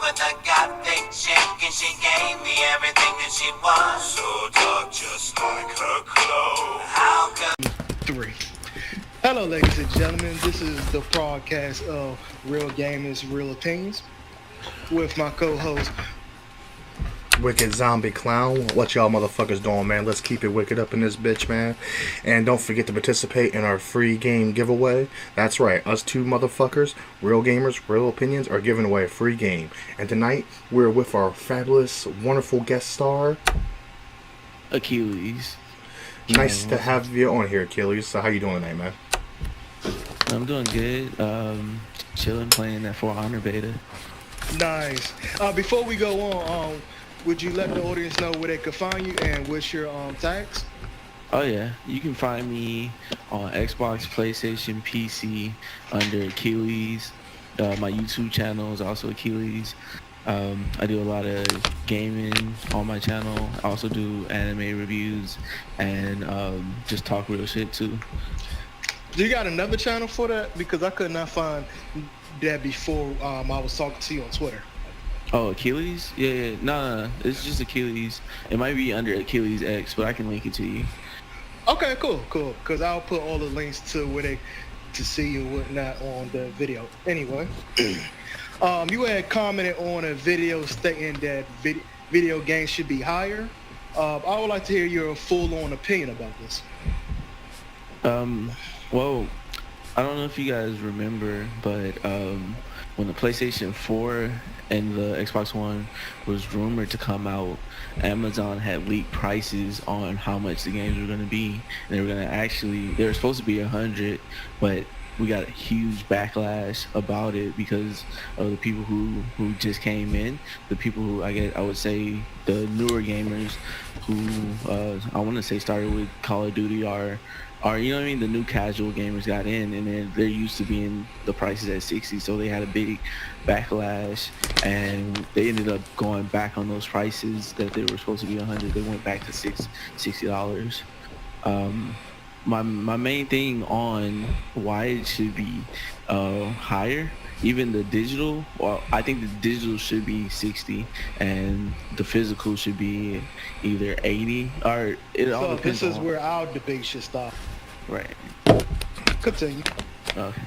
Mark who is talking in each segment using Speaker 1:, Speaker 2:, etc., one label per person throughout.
Speaker 1: with a gothic chick, and she gave me everything that she was. So dark, just like her clothes. How could
Speaker 2: 3. Hello, ladies and gentlemen. This is the podcast of Real Gamers, Real Opinions with my co-host,
Speaker 3: Wicked Zombie Clown. What y'all motherfuckers doing, man? Let's keep it wicked up in this bitch, man. And don't forget to participate in our free game giveaway. That's right, us two motherfuckers, Real Gamers, Real Opinions, are giving away a free game. And tonight, we're with our fabulous, wonderful guest star,
Speaker 4: Achilles.
Speaker 3: Nice to have you on here, Achilles. So how you doing tonight, man?
Speaker 4: I'm doing good. Chilling, playing that For Honor beta.
Speaker 2: Nice. Before we go on, would you let the audience know where they can find you and what's your tags?
Speaker 4: Oh yeah, you can find me on Xbox, PlayStation, PC under Achilles. My YouTube channel is also Achilles. I do a lot of gaming on my channel. I also do anime reviews and just talk real shit too.
Speaker 2: Do you got another channel for that? Because I could not find that before I was talking to you on Twitter.
Speaker 4: Oh, Achilles? Yeah. No. It's just Achilles. It might be under Achilles X, but I can link it to you.
Speaker 2: Okay, cool. Because I'll put all the links to where they to see and whatnot on the video. Anyway, you had commented on a video stating that video games should be higher. I would like to hear your full-on opinion about this.
Speaker 4: Well, I don't know if you guys remember, but when the PlayStation 4 and the Xbox One was rumored to come out, Amazon had leaked prices on how much the games were going to be. And they were supposed to be 100, but we got a huge backlash about it because of the people who just came in, the people who I would say the newer gamers who I want to say started with Call of Duty or you know what I mean, the new casual gamers got in, and they're used to being the prices at 60, so they had a big backlash, and they ended up going back on those prices that they were supposed to be 100. They went back to $60. My main thing on why it should be higher, even the digital, well, I think the digital should be 60 and the physical should be either 80 or it all depends.
Speaker 2: This is where our debate should stop.
Speaker 4: Right.
Speaker 2: Continue.
Speaker 4: Okay.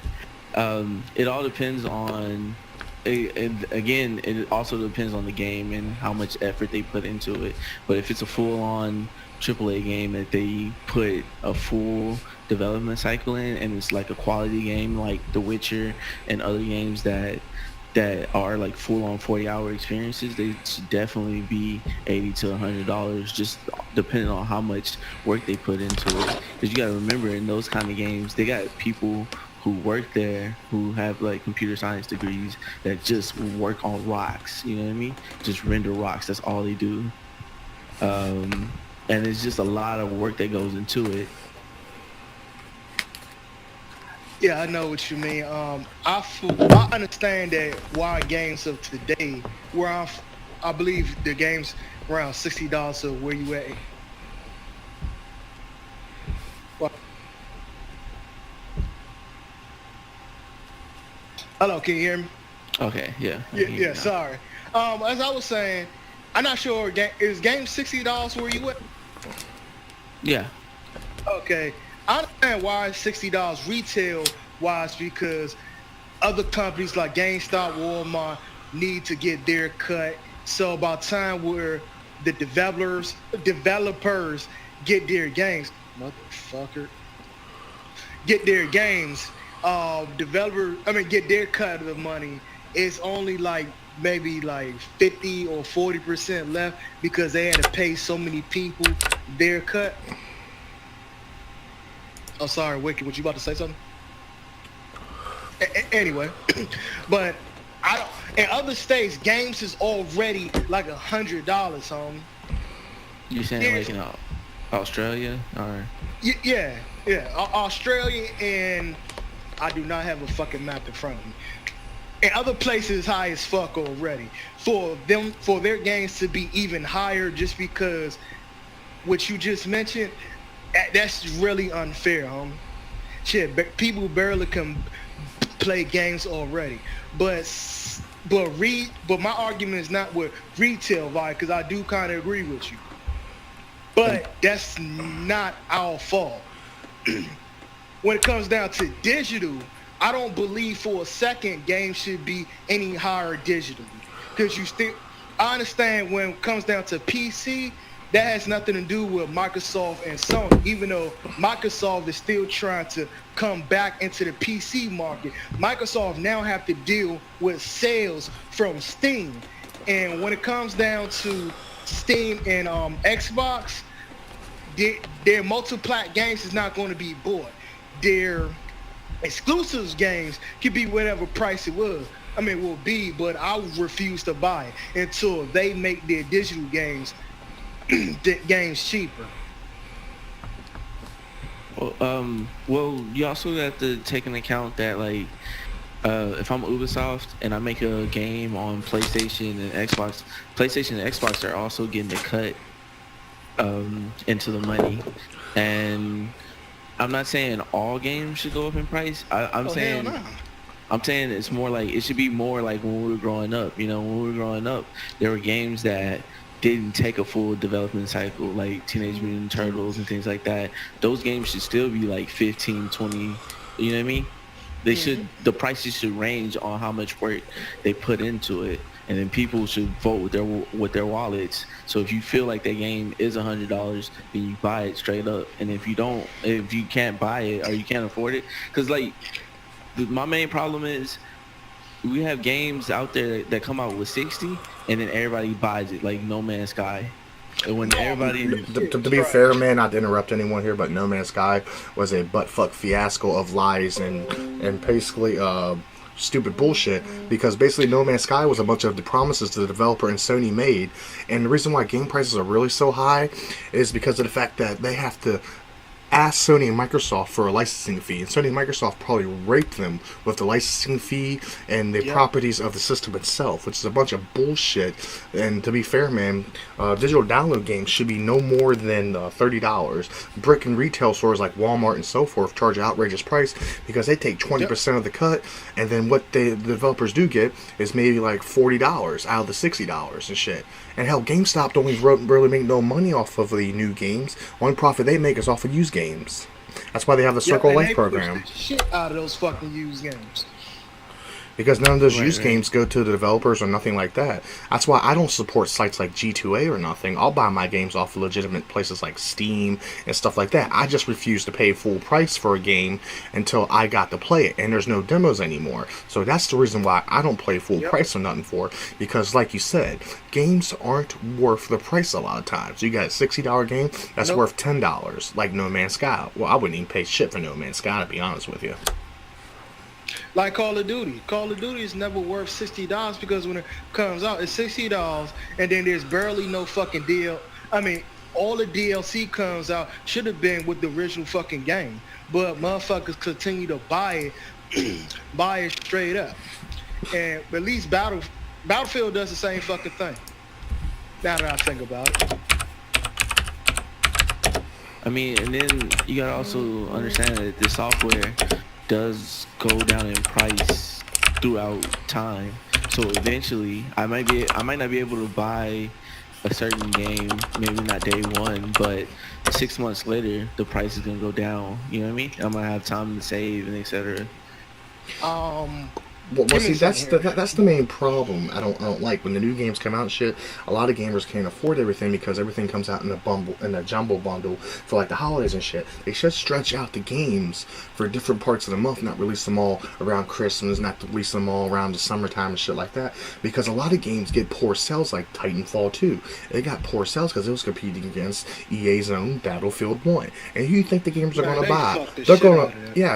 Speaker 4: It all depends on, again, it also depends on the game and how much effort they put into it. But if it's a full-on AAA game that they put a full development cycle in, and it's like a quality game like The Witcher and other games that are like full-on 40-hour experiences, they should definitely be $80 to $100, just depending on how much work they put into it. Because you gotta remember, in those kind of games, they got people who work there who have like computer science degrees that just work on rocks, you know what I mean? Just render rocks, that's all they do. And it's just a lot of work that goes into it.
Speaker 2: Yeah, I know what you mean. I understand that why games of today, where I believe the games around $60. So where you at? Hello, can you hear me?
Speaker 4: Okay, yeah.
Speaker 2: Yeah. Sorry. As I was saying, I'm not sure. Is game $60 where you at?
Speaker 4: Yeah.
Speaker 2: Okay. I understand why it's $60 retail wise, because other companies like GameStop, Walmart need to get their cut. So by the time where the developers get their games, get their games, get their cut of the money, it's only like maybe like 50 or 40% left because they had to pay so many people their cut. Oh, sorry, Wicked. Was you about to say something? Anyway, but in other states, games is already like $100, homie.
Speaker 4: You saying like in Australia or?
Speaker 2: Yeah, Australia, and I do not have a fucking map in front of me. And other places high as fuck already. For their games to be even higher, just because what you just mentioned. That's really unfair, homie. Shit, people barely can play games already. But but my argument is not with retail value, because I do kind of agree with you. But that's not our fault. When it comes down to digital, I don't believe for a second games should be any higher digitally. Because I understand when it comes down to PC, that has nothing to do with Microsoft and Sony, even though Microsoft is still trying to come back into the PC market. Microsoft now have to deal with sales from Steam. And when it comes down to Steam and Xbox, their multi-plat games is not going to be bought. Their exclusives games could be whatever price it will be, but I refuse to buy it until they make their digital games cheaper.
Speaker 4: Well, you also have to take into account that, like, if I'm Ubisoft and I make a game on PlayStation and Xbox, PlayStation and Xbox are also getting a cut into the money. And I'm not saying all games should go up in price. I'm saying it's more like, it should be more like when we were growing up. You know, when we were growing up, there were games that didn't take a full development cycle, like Teenage Mutant Turtles and things like that. Those games should still be like 15, 20, you know what I mean? They should, the prices should range on how much work they put into it, and then people should vote with their wallets. So if you feel like that game is $100, then you buy it straight up. And if you can't buy it or you can't afford it, because like my main problem is we have games out there that come out with 60, and then everybody buys it, like No Man's Sky. And when everybody...
Speaker 3: To be fair, man, not to interrupt anyone here, but No Man's Sky was a butt-fuck fiasco of lies and basically stupid bullshit, because basically No Man's Sky was a bunch of the promises the developer and Sony made, and the reason why game prices are really so high is because of the fact that they have to asked Sony and Microsoft for a licensing fee, and Sony and Microsoft probably raped them with the licensing fee and the properties of the system itself, which is a bunch of bullshit. And to be fair, man, digital download games should be no more than $30. Brick and retail stores like Walmart and so forth charge an outrageous price because they take 20% of the cut, and then what the developers do get is maybe like $40 out of the $60 and shit. And hell, GameStop don't even really make no money off of the new games. One profit they make is off of used games. That's why they have the Circle Life program.
Speaker 2: Push the shit out of those fucking used games.
Speaker 3: Because none of those used games go to the developers or nothing like that. That's why I don't support sites like G2A or nothing. I'll buy my games off of legitimate places like Steam and stuff like that. I just refuse to pay full price for a game until I got to play it, and there's no demos anymore. So that's the reason why I don't play full price or nothing for, because like you said, games aren't worth the price a lot of times. You got a $60 game that's worth $10, like No Man's Sky. Well, I wouldn't even pay shit for No Man's Sky, to be honest with you.
Speaker 2: Like Call of Duty. Call of Duty is never worth $60 because when it comes out, it's $60, and then there's barely no fucking deal. I mean, all the DLC comes out should have been with the original fucking game, but motherfuckers continue to buy it straight up. And at least Battlefield does the same fucking thing. Now that I think about it.
Speaker 4: I mean, and then you gotta also understand that the software does go down in price throughout time. So eventually, I might not be able to buy a certain game, maybe not day one, but 6 months later, the price is gonna go down. You know what I mean? I'm gonna have time to save and etc.
Speaker 3: Well, see, that's the main problem. I don't like when the new games come out and shit. A lot of gamers can't afford everything because everything comes out in a jumbo bundle for like the holidays and shit. They should stretch out the games for different parts of the month, not release them all around Christmas, not release them all around the summertime and shit like that. Because a lot of games get poor sales, like Titanfall 2. They got poor sales because it was competing against EA's own Battlefield 1. And who do you think the gamers are going to buy?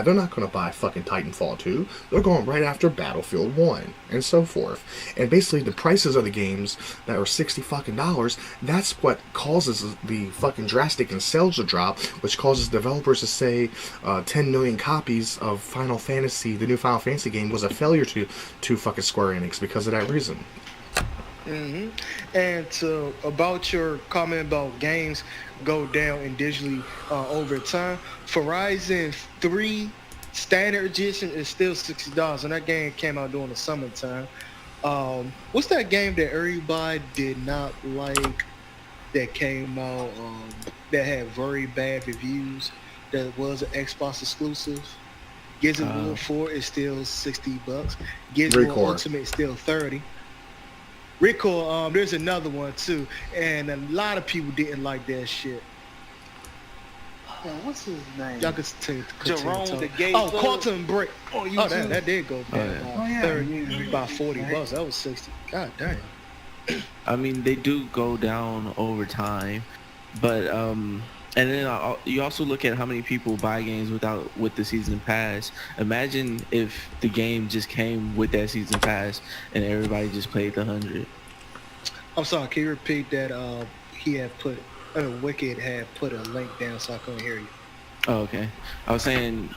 Speaker 3: They're not going to buy fucking Titanfall 2. They're going right after Battlefield 1 and so forth. And basically the prices of the games that are $60 fucking dollars, that's what causes the fucking drastic in sales to drop, which causes developers to say 10 million copies of Final Fantasy, the new Final Fantasy game, was a failure to fucking Square Enix because of that reason.
Speaker 2: And about your comment about games go down in digitally over time, Horizon 3 Standard Edition is still $60, and that game came out during the summertime. What's that game that everybody did not like that came out that had very bad reviews that was an Xbox exclusive? Gears of War 4 is still $60. Gears of War Ultimate is still 30. Record, there's another one too, and a lot of people didn't like that shit.
Speaker 5: What's his name?
Speaker 2: Y'all could
Speaker 5: Jerome the Gay.
Speaker 2: Oh, Quantum Break. Oh, that did go bad.
Speaker 5: Yeah.
Speaker 2: 30, about $40. That was 60. God damn.
Speaker 4: I mean, they do go down over time, but and then you also look at how many people buy games with the season pass. Imagine if the game just came with that season pass and everybody just played the 100.
Speaker 2: I'm sorry. Can you repeat that? He had put. Wicked had put a link down, so I couldn't hear you.
Speaker 4: Oh, okay. I was saying,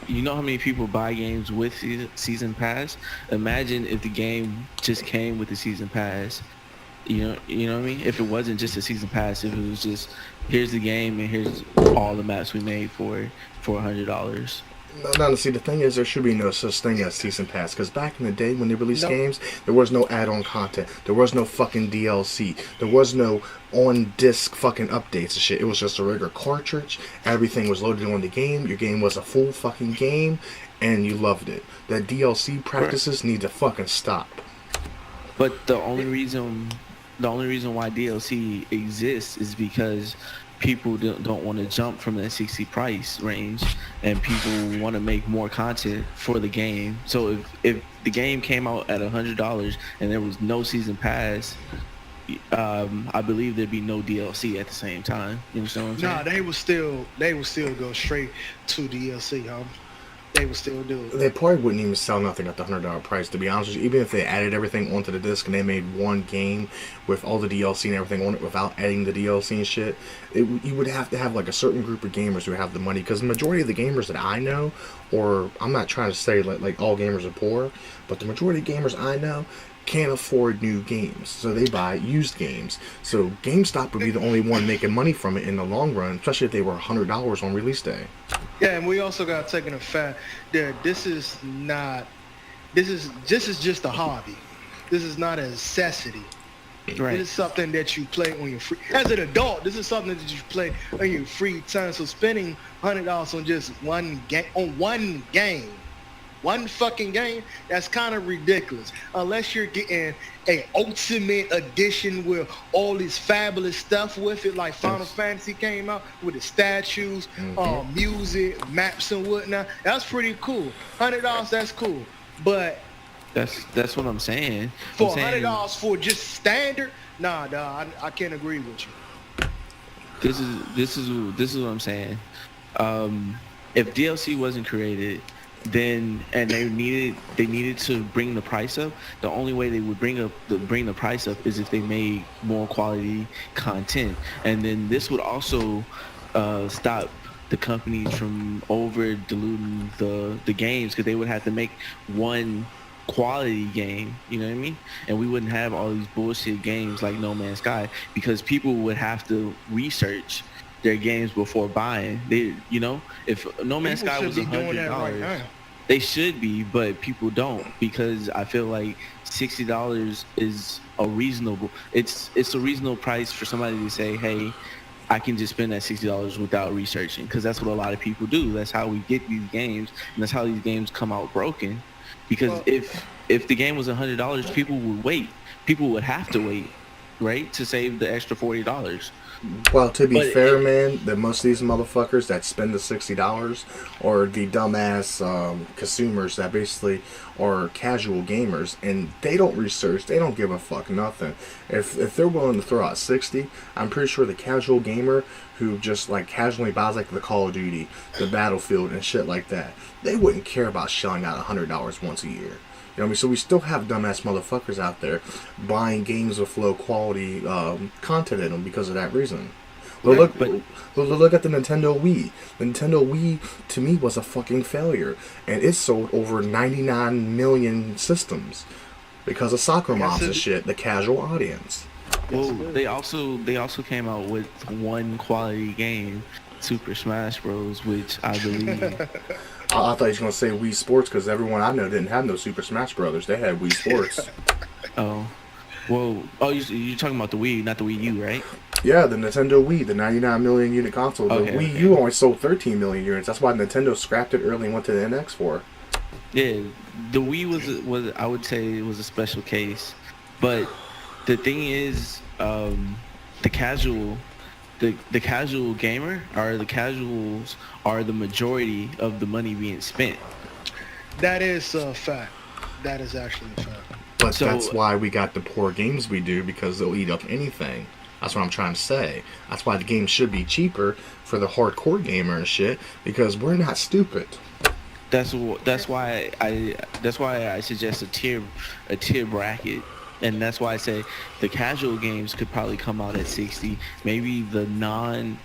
Speaker 4: you know how many people buy games with season pass? Imagine if the game just came with the season pass. You know what I mean? If it wasn't just a season pass, if it was just here's the game and here's all the maps we made for $100.
Speaker 3: No, see, the thing is, there should be no such thing as season pass, because back in the day when they released games, there was no add-on content, there was no fucking DLC, there was no on-disc fucking updates and shit. It was just a regular cartridge, everything was loaded on the game, your game was a full fucking game, and you loved it. That DLC practices need to fucking stop.
Speaker 4: But the only reason why DLC exists is because people don't want to jump from that 60 price range, and people want to make more content for the game. So if the game came out at $100 and there was no season pass, I believe there'd be no DLC at the same time. You understand what I'm saying?
Speaker 2: Nah, they would still go straight to DLC, huh? They would still do it.
Speaker 3: They probably wouldn't even sell nothing at the $100 price, to be honest with you. Even if they added everything onto the disc and they made one game with all the DLC and everything on it without adding the DLC and shit, you would have to have like a certain group of gamers who have the money. Because the majority of the gamers that I know, or I'm not trying to say like all gamers are poor, but the majority of gamers I know can't afford new games, so they buy used games. So GameStop would be the only one making money from it in the long run, especially if they were $100 on release day.
Speaker 2: Yeah, and we also got to take into fact that this is just a hobby. This is not a necessity.
Speaker 4: Right.
Speaker 2: This is something that you play on your free. As an adult, this is something that you play on your free time. So spending $100 on just one game, one fucking game, that's kind of ridiculous. Unless you're getting a ultimate edition with all this fabulous stuff with it, like Final Fantasy came out with the statues, music, maps and whatnot. That's pretty cool. $100, that's cool. But
Speaker 4: that's what I'm saying.
Speaker 2: For $100 for just standard, nah, dog, I can't agree with you.
Speaker 4: This is what I'm saying. If DLC wasn't created, then and they needed to bring the price up, the only way they would bring the price up is if they made more quality content. And then this would also stop the companies from over diluting the games, because they would have to make one quality game, you know what I mean? And we wouldn't have all these bullshit games like No Man's Sky, because people would have to research their games before buying. They, you know, if No Man's Sky was $100, they should be, but people don't, because I feel like $60 is a reasonable. It's a reasonable price for somebody to say, hey, I can just spend that $60 without researching, because that's what a lot of people do. That's how we get these games, and that's how these games come out broken. Because if the game was $100, people would wait. People would have to wait, right, to save the extra $40.
Speaker 3: Well, to be fair, man, that most of these motherfuckers that spend the $60 are the dumbass consumers that basically are casual gamers, and they don't research, they don't give a fuck nothing. If they're willing to throw out $60, I'm pretty sure the casual gamer who just like casually buys like the Call of Duty, the Battlefield, and shit like that, they wouldn't care about shelling out $100 once a year. You know what I mean? So we still have dumbass motherfuckers out there buying games with low quality content in them because of that reason. Look at the Nintendo Wii. The Nintendo Wii, to me, was a fucking failure. And it sold over 99 million systems because of soccer moms and shit, the casual audience.
Speaker 4: Well, they also came out with one quality game, Super Smash Bros., which I believe...
Speaker 3: I thought he was going to say Wii Sports, because everyone I know didn't have no Super Smash Brothers. They had Wii Sports.
Speaker 4: Oh, well, you're talking about the Wii, not the Wii U, right?
Speaker 3: Yeah, the Nintendo Wii, the 99 million unit console. The
Speaker 4: Okay,
Speaker 3: Wii
Speaker 4: okay.
Speaker 3: U only sold 13 million units. That's why Nintendo scrapped it early and went to the NX for.
Speaker 4: Yeah, the Wii was I would say it was a special case, but the thing is, the casual, the casual gamer or the casuals are the majority of the money being spent.
Speaker 2: That is a fact. That is actually a fact.
Speaker 3: But
Speaker 4: So-
Speaker 3: that's why we got the poor games we do, because they'll eat up anything. That's what I'm trying to say. That's why the game should be cheaper for the hardcore gamer and shit, because we're not stupid.
Speaker 4: That's why I suggest a tier bracket, and that's why I say the casual games could probably come out at 60. Maybe the non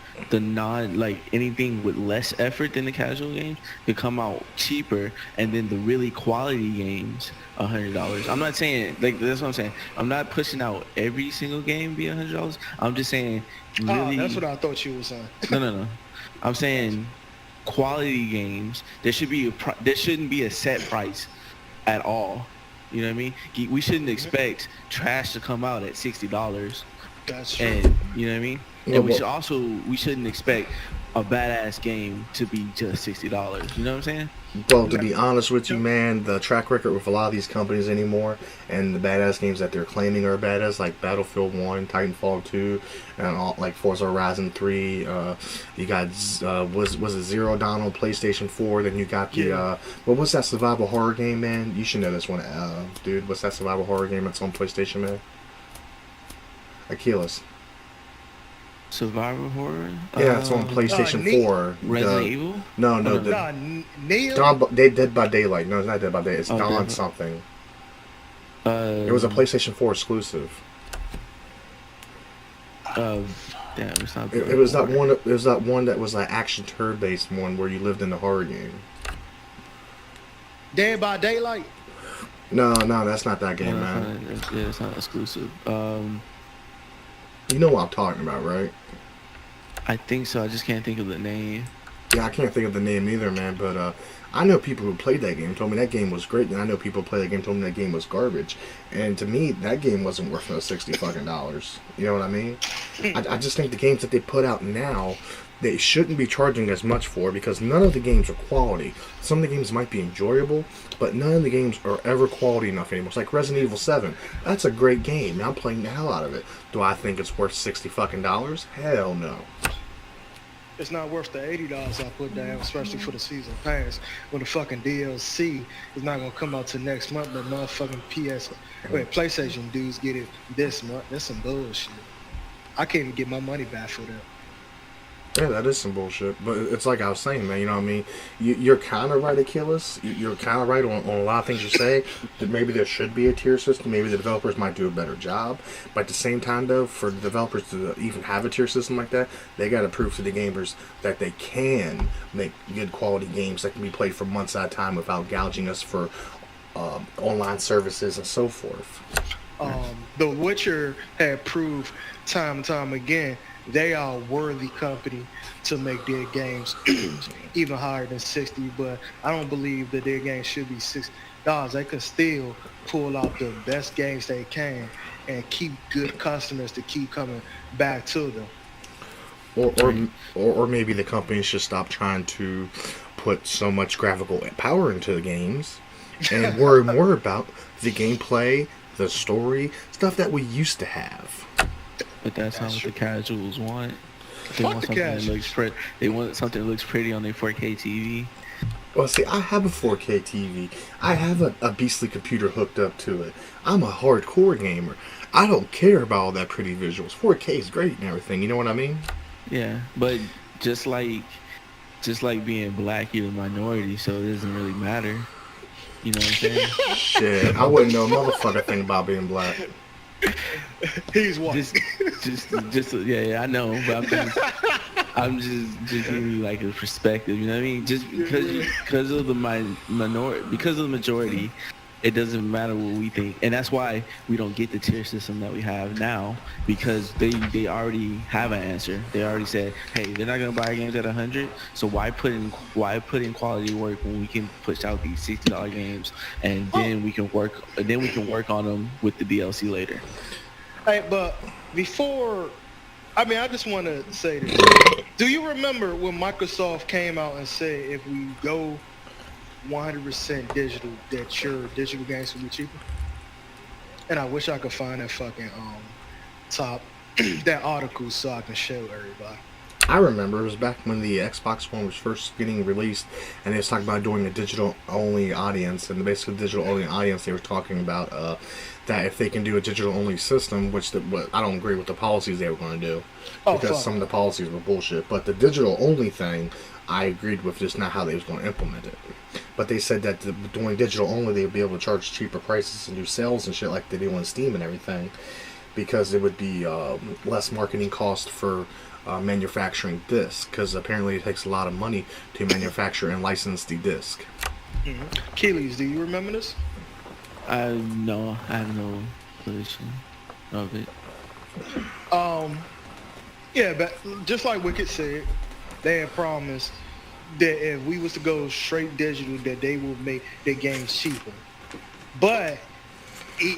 Speaker 4: like anything with less effort than the casual games could come out cheaper, and then the really quality games $100. I'm not saying like that's what I'm saying. I'm not pushing out every single game be $100. I'm just saying really.
Speaker 2: Oh, that's what I thought you were saying.
Speaker 4: No. I'm saying quality games. There shouldn't be a set price at all. You know what I mean? We shouldn't expect trash to come out at $60.
Speaker 2: That's true.
Speaker 4: And you know what I mean?
Speaker 3: Yeah,
Speaker 4: And
Speaker 3: but-
Speaker 4: we shouldn't expect a badass game to be just $60. You know what I'm saying?
Speaker 3: Well, to be honest with you, man, the track record with a lot of these companies anymore, and the badass games that they're claiming are badass, like Battlefield 1, Titanfall 2, and all, like Forza Horizon 3. You got was it Zero Dawn on PlayStation 4? Then you got the what was that survival horror game, man? You should know this one, dude. What's that survival horror game that's on PlayStation, man? Achilles.
Speaker 4: Survival horror?
Speaker 3: Yeah, it's on PlayStation 4.
Speaker 4: Resident Evil?
Speaker 3: No,
Speaker 4: Oh,
Speaker 3: no,
Speaker 4: no.
Speaker 2: Nah, Neil.
Speaker 3: Dead by Daylight. No, it's not Dead by Daylight. It's
Speaker 4: Oh,
Speaker 3: Dawn
Speaker 4: Dead-
Speaker 3: something. It was a PlayStation 4 exclusive.
Speaker 4: Damn, it's not.
Speaker 3: It was that one. It was that one that was like action turn-based one where you lived in the horror game.
Speaker 2: Dead by Daylight.
Speaker 3: No, that's not that game, man.
Speaker 4: It's not exclusive.
Speaker 3: You know what I'm talking about, right?
Speaker 4: I think so. I just can't think of the name.
Speaker 3: Yeah, I can't think of the name either, man. But I know people who played that game told me that game was great, and I know people who played that game told me that game was garbage. And to me, that game wasn't worth no $60 fucking dollars. You know what I mean? I just think the games that they put out now, they shouldn't be charging as much for, because none of the games are quality. Some of the games might be enjoyable, but none of the games are ever quality enough anymore. It's like Resident Evil 7. That's a great game, and I'm playing the hell out of it. Do I think it's worth $60 fucking dollars? Hell no.
Speaker 2: It's not worth the $80 I put down, especially for the season pass. When the fucking DLC is not gonna come out till next month, but motherfucking PlayStation dudes get it this month. That's some bullshit. I can't even get my money back for that.
Speaker 3: Yeah, that is some bullshit. But it's like I was saying, man, you know what I mean? You're kind of right, Achilles. You're kind of right on a lot of things you say. That maybe there should be a tier system. Maybe the developers might do a better job. But at the same time, though, for the developers to even have a tier system like that, they got to prove to the gamers that they can make good quality games that can be played for months at a time without gouging us for online services and so forth.
Speaker 2: The Witcher had proved time and time again they are a worthy company to make their games even higher than 60, but I don't believe that their games should be $60. They could still pull out the best games they can and keep good customers to keep coming back to them.
Speaker 3: Or maybe the companies should stop trying to put so much graphical power into the games and worry more about the gameplay, the story, stuff that we used to have.
Speaker 4: But that's not what
Speaker 2: true.
Speaker 4: the casuals want. They
Speaker 2: Fuck
Speaker 4: want
Speaker 2: the
Speaker 4: something that
Speaker 2: casuals.
Speaker 4: looks pretty. They want something that looks pretty on their 4K TV.
Speaker 3: Well, see, I have a 4K TV. I have a beastly computer hooked up to it. I'm a hardcore gamer. I don't care about all that pretty visuals. 4K is great and everything. You know what I mean?
Speaker 4: Yeah, but just like being black, you're a minority, so it doesn't really matter. You know what I'm saying?
Speaker 3: Shit, I wouldn't know a motherfucking thing about being black.
Speaker 2: He's white.
Speaker 4: just yeah, I know, but I'm just giving you like a perspective. You know what I mean? Just because of the minority, because of the majority, It doesn't matter what we think, and that's why we don't get the tier system that we have now, because they already have an answer. They already said, hey, they're not gonna buy games at 100, so why put in quality work when we can push out these $60 games, and then we can work on them with the DLC later.
Speaker 2: Hey, but before, I mean, I just want to say this. Do you remember when Microsoft came out and said if we go 100% digital, that your digital games will be cheaper? And I wish I could find that fucking top that article so I can show everybody.
Speaker 3: I remember it was back when the Xbox One was first getting released, and they was talking about doing a digital-only audience, and basically the digital-only audience, they were talking about that if they can do a digital-only system, which I don't agree with the policies they were going to do, because some of the policies were bullshit, but the digital-only thing, I agreed with, just not how they was going to implement it. But they said that doing digital-only, they would be able to charge cheaper prices and do sales and shit like they do on Steam and everything, because it would be less marketing cost for manufacturing discs, because apparently it takes a lot of money to manufacture and license the disc.
Speaker 2: Mm-hmm. Keelys, do you remember this?
Speaker 4: No, I have no relation of it.
Speaker 2: Yeah, but just like Wicked said, they had promised that if we was to go straight digital, that they would make their games cheaper. But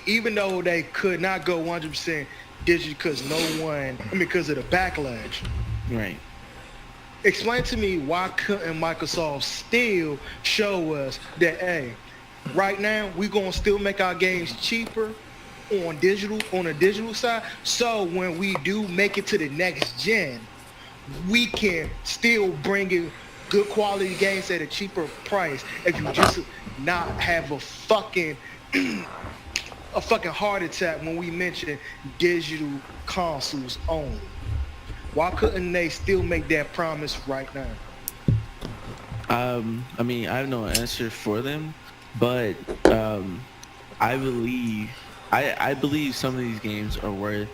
Speaker 2: even though they could not go 100% digital because of the backlash.
Speaker 4: Right.
Speaker 2: Explain to me, why couldn't Microsoft still show us that, hey, right now we're gonna still make our games cheaper on the digital side, so when we do make it to the next gen, we can still bring in good quality games at a cheaper price if you just not have a fucking heart attack when we mention digital consoles only. Why couldn't they still make that promise right now?
Speaker 4: I mean, I have no answer for them, but I believe some of these games are worth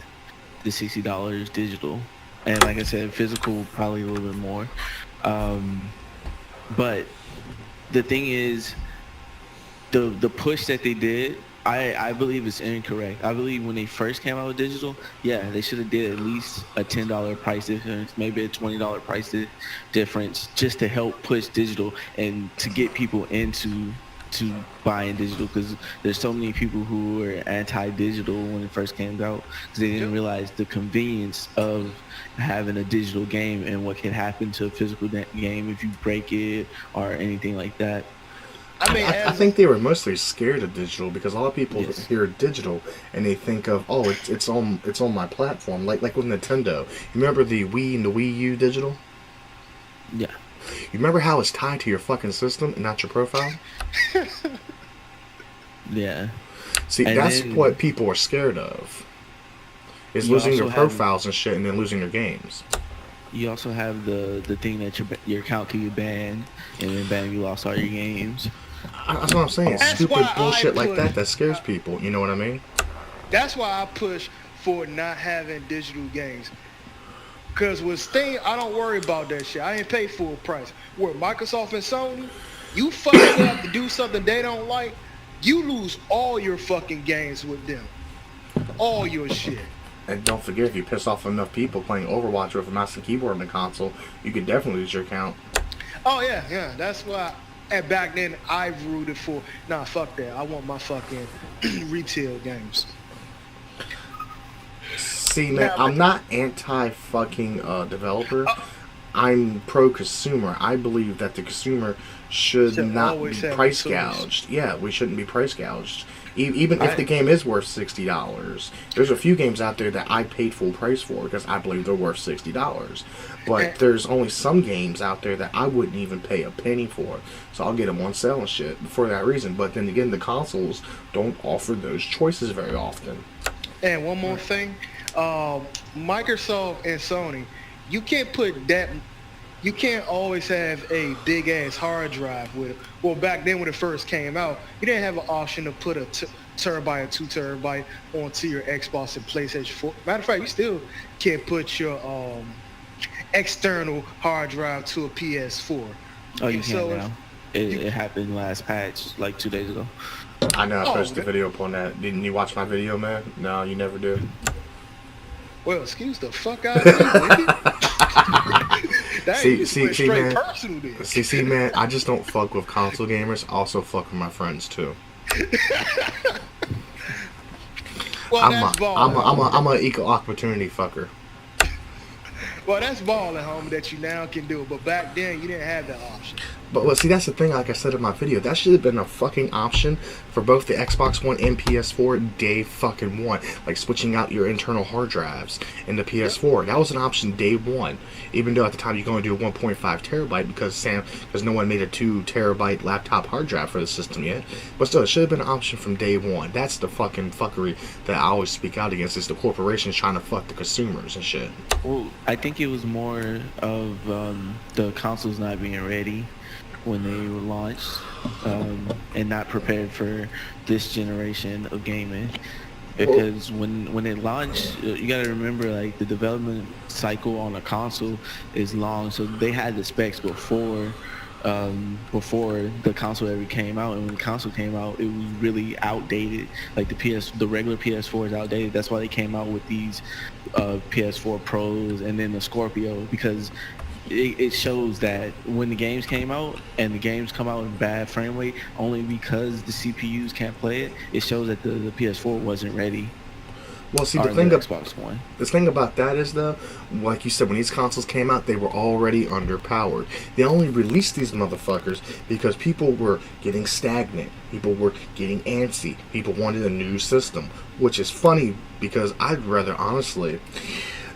Speaker 4: the $60 digital, and like I said, physical probably a little bit more. But the thing is, the push that they did, I believe it's incorrect. I believe when they first came out with digital, yeah, they should have did at least a $10 price difference, maybe a $20 price difference, just to help push digital and to get people into buying digital, because there's so many people who were anti-digital when it first came out because they didn't realize the convenience of having a digital game and what can happen to a physical game if you break it or anything like that.
Speaker 2: I mean,
Speaker 3: I think they were mostly scared of digital because a lot of people hear digital and they think of, oh, it's on my platform, like with Nintendo. You remember the Wii and the Wii U digital?
Speaker 4: Yeah.
Speaker 3: You remember how it's tied to your fucking system and not your profile?
Speaker 4: Yeah.
Speaker 3: See, and that's what people are scared of. Is losing their profiles and shit and then losing their games.
Speaker 4: You also have the thing that your account can be banned, and then bam, you lost all your games.
Speaker 3: That's what I'm saying.
Speaker 2: That's
Speaker 3: stupid bullshit like that scares people. You know what I mean?
Speaker 2: That's why I push for not having digital games. Because with Steam, I don't worry about that shit. I ain't pay full price. Where Microsoft and Sony, you fucking up to do something they don't like, you lose all your fucking games with them. All your shit.
Speaker 3: And don't forget, if you piss off enough people playing Overwatch with a mouse and keyboard on the console, you could definitely lose your account.
Speaker 2: Oh, yeah. That's why, and back then, I rooted for, nah, fuck that. I want my fucking retail games.
Speaker 3: See, man, I'm not anti-fucking developer. I'm pro-consumer. I believe that the consumer should not be price gouged. Yeah, we shouldn't be price gouged. Even if the game is worth $60. There's a few games out there that I paid full price for because I believe they're worth $60. But there's only some games out there that I wouldn't even pay a penny for. So I'll get them on sale and shit for that reason. But then again, the consoles don't offer those choices very often.
Speaker 2: And one more thing. Microsoft and Sony, you can't always have a big ass hard drive with it. Well, back then when it first came out, you didn't have an option to put a terabyte or 2 terabyte onto your Xbox and PlayStation 4. Matter of fact, you still can't put your external hard drive to a PS4.
Speaker 4: Oh, you can now. It happened last patch, like 2 days ago.
Speaker 3: I know I
Speaker 2: Oh,
Speaker 3: posted a video up on that. Didn't you watch my video, man? No, you never did.
Speaker 2: Well, excuse the fuck out of me, nigga. That
Speaker 3: See,
Speaker 2: ain't
Speaker 3: see,
Speaker 2: straight
Speaker 3: man.
Speaker 2: personal then.
Speaker 3: See, man. I just don't fuck with console gamers. I also fuck with my friends too.
Speaker 2: Well, that's balling.
Speaker 3: I'm a equal opportunity fucker.
Speaker 2: Well, that's balling, homie, that you now can do it. But back then, you didn't have that option.
Speaker 3: But well, see, that's the thing. Like I said in my video, that should have been a fucking option for both the Xbox One and PS4 day fucking one. Like switching out your internal hard drives in the PS4. That was an option day one. Even though at the time you can only do a 1.5 terabyte because no one made a 2 terabyte laptop hard drive for the system yet. But still, it should have been an option from day one. That's the fucking fuckery that I always speak out against. Is the corporations trying to fuck the consumers and shit.
Speaker 4: Well, I think it was more of the consoles not being ready when they were launched, and not prepared for this generation of gaming. Because when it launched, you gotta remember, like, the development cycle on a console is long, so they had the specs before the console ever came out. And when the console came out, it was really outdated. Like the regular PS4 is outdated. That's why they came out with these PS4 Pros and then the Scorpio, because it shows that when the games came out and the games come out in bad frame rate only because the CPUs can't play it, it shows that the PS4 wasn't ready.
Speaker 3: Well, see,
Speaker 4: Or
Speaker 3: the thing
Speaker 4: Xbox One.
Speaker 3: The thing about that is, though, like you said, when these consoles came out, they were already underpowered. They only released these motherfuckers because people were getting stagnant. People were getting antsy. People wanted a new system, which is funny because I'd rather, honestly,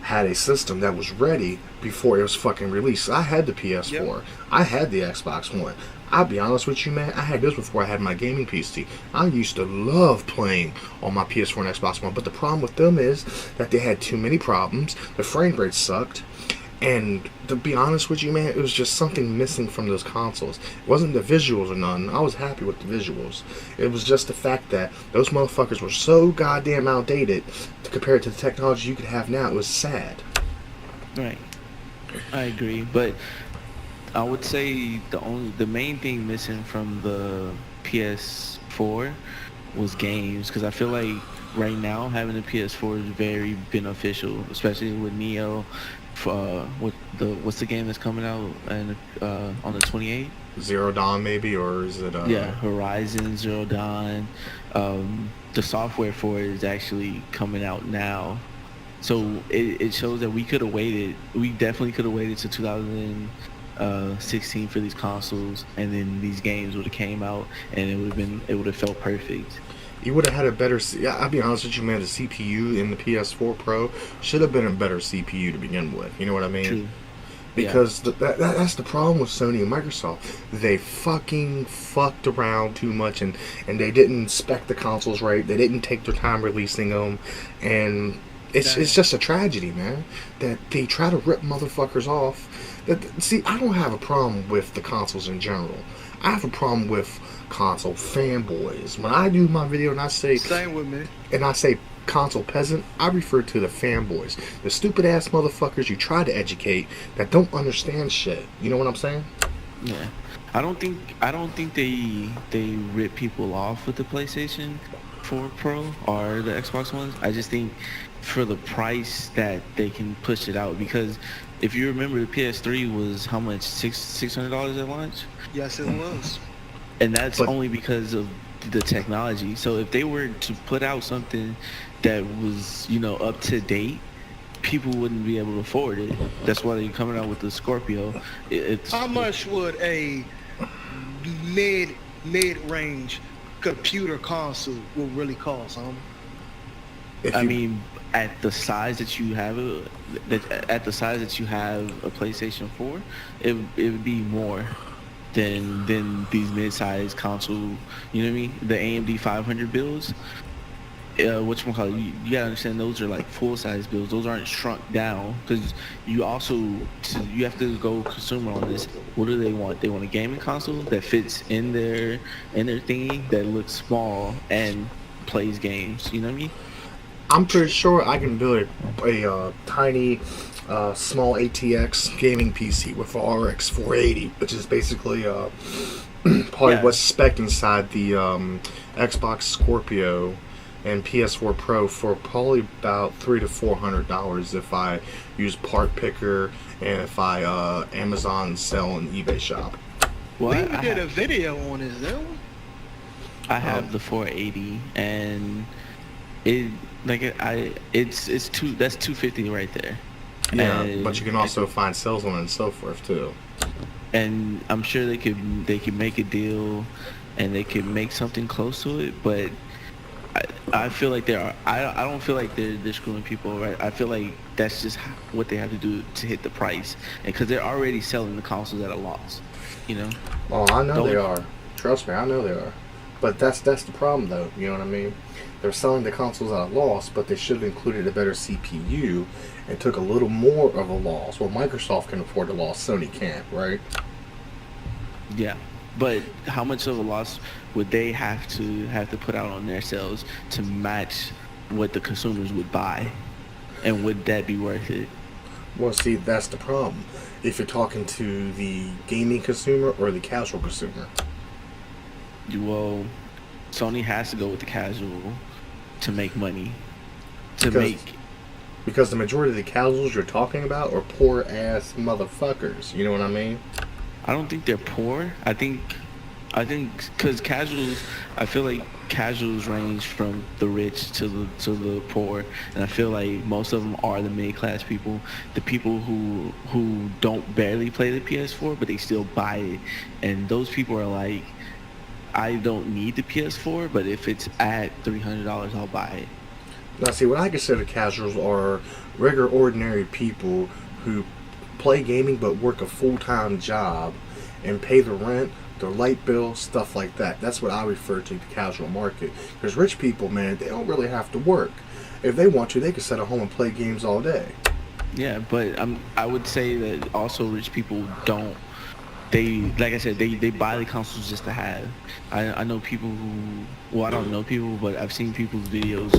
Speaker 3: had a system that was ready before it was fucking released. I had the PS4. Yep. I had the Xbox One. I'll be honest with you, man, I had this before I had my gaming PC. I used to love playing on my PS4 and Xbox One, but the problem with them is that they had too many problems. The frame rate sucked. And to be honest with you, man, it was just something missing from those consoles. It wasn't the visuals or nothing. I was happy with the visuals. It was just the fact that those motherfuckers were so goddamn outdated compared to the technology you could have now. It was sad.
Speaker 4: Right. I agree, but I would say the main thing missing from the PS4 was games, because I feel like right now having the PS4 is very beneficial, especially with Neo. What's the game that's coming out and on the 28th?
Speaker 3: Zero Dawn, maybe, or is it?
Speaker 4: Yeah, Horizon Zero Dawn. The software for it is actually coming out now, so it shows that we could have waited. We definitely could have waited to 2016 for these consoles, and then these games would have came out, and it would have felt perfect.
Speaker 3: You would have had a better. I'll be honest with you, man. The CPU in the PS4 Pro should have been a better CPU to begin with. You know what I mean?
Speaker 4: True.
Speaker 3: Because that's the problem with Sony and Microsoft. They fucking fucked around too much, and they didn't spec the consoles right. They didn't take their time releasing them, and it's just a tragedy, man. That they try to rip motherfuckers off. See, I don't have a problem with the consoles in general. I have a problem with console fanboys. When I do my video and I say
Speaker 2: same with me,
Speaker 3: and I say console peasant, I refer to the fanboys, the stupid ass motherfuckers you try to educate that don't understand shit. You know what I'm saying?
Speaker 4: Yeah, I don't think they rip people off with the PlayStation 4 Pro or the Xbox Ones. I just think for the price that they can push it out, because if you remember, the PS3 was how much? $600 at launch?
Speaker 2: Yes, it was.
Speaker 4: And that's only because of the technology. So if they were to put out something that was, up to date, people wouldn't be able to afford it. That's why they're coming out with the Scorpio.
Speaker 2: How much would a mid-range computer console will really cost, homie?
Speaker 4: I mean, at the size that you have a PlayStation 4, it would be more than these mid-sized console. You know what I mean? The AMD 500 builds. Whatchamacallit, you gotta understand, those are like full-size builds. Those aren't shrunk down, because you have to go consumer on this. What do they want? They want a gaming console that fits in their thingy, that looks small and plays games. You know what I mean?
Speaker 3: I'm pretty sure I can build a tiny, small ATX gaming PC with a RX 480, which is basically probably
Speaker 4: Yeah.
Speaker 3: what's spec inside the Xbox Scorpio and PS4 Pro for probably about $300 to $400 if I use Part Picker and if I Amazon sell and eBay shop.
Speaker 4: Well,
Speaker 2: We
Speaker 4: I
Speaker 2: did a
Speaker 4: have,
Speaker 2: video on this, didn't we?
Speaker 4: I have the 480, and it it's two that's 250 right there.
Speaker 3: Yeah,
Speaker 4: And
Speaker 3: but you can also find sales on it and so forth too.
Speaker 4: and I'm sure they could make a deal, and they could make something close to it. But I feel like I don't feel like they're screwing people, right? I feel like that's just what they have to do to hit the price, and because they're already selling the consoles at a loss, you know.
Speaker 3: Oh, I know
Speaker 4: Don't-
Speaker 3: they are. Trust me, I know they are. But that's the problem, though. You know what I mean? They're selling the consoles at a loss, but they should have included a better CPU and took a little more of a loss. Well, Microsoft can afford a loss, Sony can't, right?
Speaker 4: Yeah, but how much of a loss would they have to put out on their sales to match what the consumers would buy, and would that be worth it?
Speaker 3: Well, see, that's the problem. If you're talking to the gaming consumer or the casual consumer.
Speaker 4: Well, Sony has to go with the casual to make money.
Speaker 3: Because- Because the majority of the casuals you're talking about are poor ass motherfuckers. You know what I mean?
Speaker 4: I don't think they're poor. I think because casuals, I feel like casuals range from the rich to the poor, and I feel like most of them are the mid class people, the people who don't barely play the PS4 but they still buy it, and those people are like, I don't need the PS4, but if it's at $300, I'll buy it.
Speaker 3: Now, see, what I consider casuals are regular, ordinary people who play gaming but work a full-time job and pay the rent, their light bill, stuff like that. That's what I refer to the casual market. Because rich people, man, they don't really have to work. If they want to, they can sit at home and play games all day.
Speaker 4: Yeah, but I would say that also rich people don't. They, like I said, they buy the consoles just to have. I know people who, well, I don't know people, but I've seen people's videos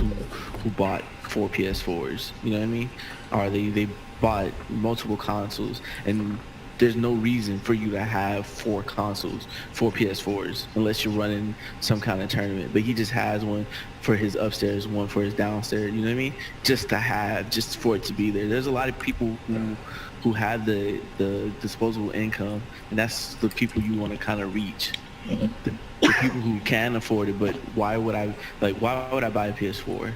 Speaker 4: who bought 4 PS4s. You know what I mean? Or they bought multiple consoles, and there's no reason for you to have 4 consoles, 4 PS4s, unless you're running some kind of tournament. But he just has one for his upstairs, one for his downstairs. You know what I mean? Just to have, just for it to be there. There's a lot of people who have the disposable income, and that's the people you want to kind of reach. The people who can afford it, but why would I buy a PS4?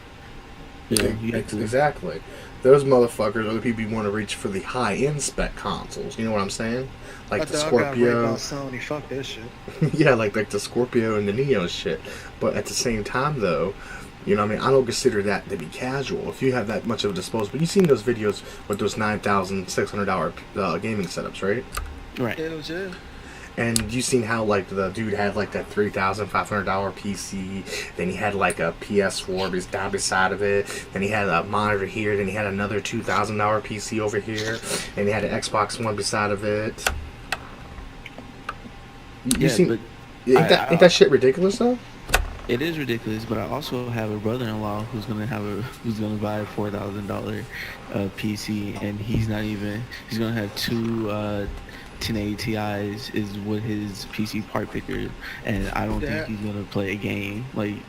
Speaker 4: You know, you have to,
Speaker 3: Exactly. Those motherfuckers are the people you want to reach for the high-end spec consoles. You know what I'm saying? Like the
Speaker 2: I got worried
Speaker 3: Scorpio.
Speaker 2: about Sony. Fuck that shit.
Speaker 3: Yeah, like the Scorpio and the Neo shit. But at the same time, though, you know what I mean? I don't consider that to be casual. If you have that much of a disposable, you've seen those videos with those $9,600 gaming setups, right?
Speaker 4: right.
Speaker 2: Hell yeah.
Speaker 3: And you seen how like the dude had like that $3,500 PC, then he had like a PS4 down beside of it, then he had a monitor here, then he had another $2,000 PC over here, and he had an Xbox One beside of it. You
Speaker 4: Yeah,
Speaker 3: seen?
Speaker 4: but
Speaker 3: Ain't that shit ridiculous though?
Speaker 4: it is ridiculous. But I also have a brother-in-law who's gonna buy a $4,000 PC, and he's gonna have 2 1080 Ti's is what his PC part picker, and I don't think he's gonna play a game like. You know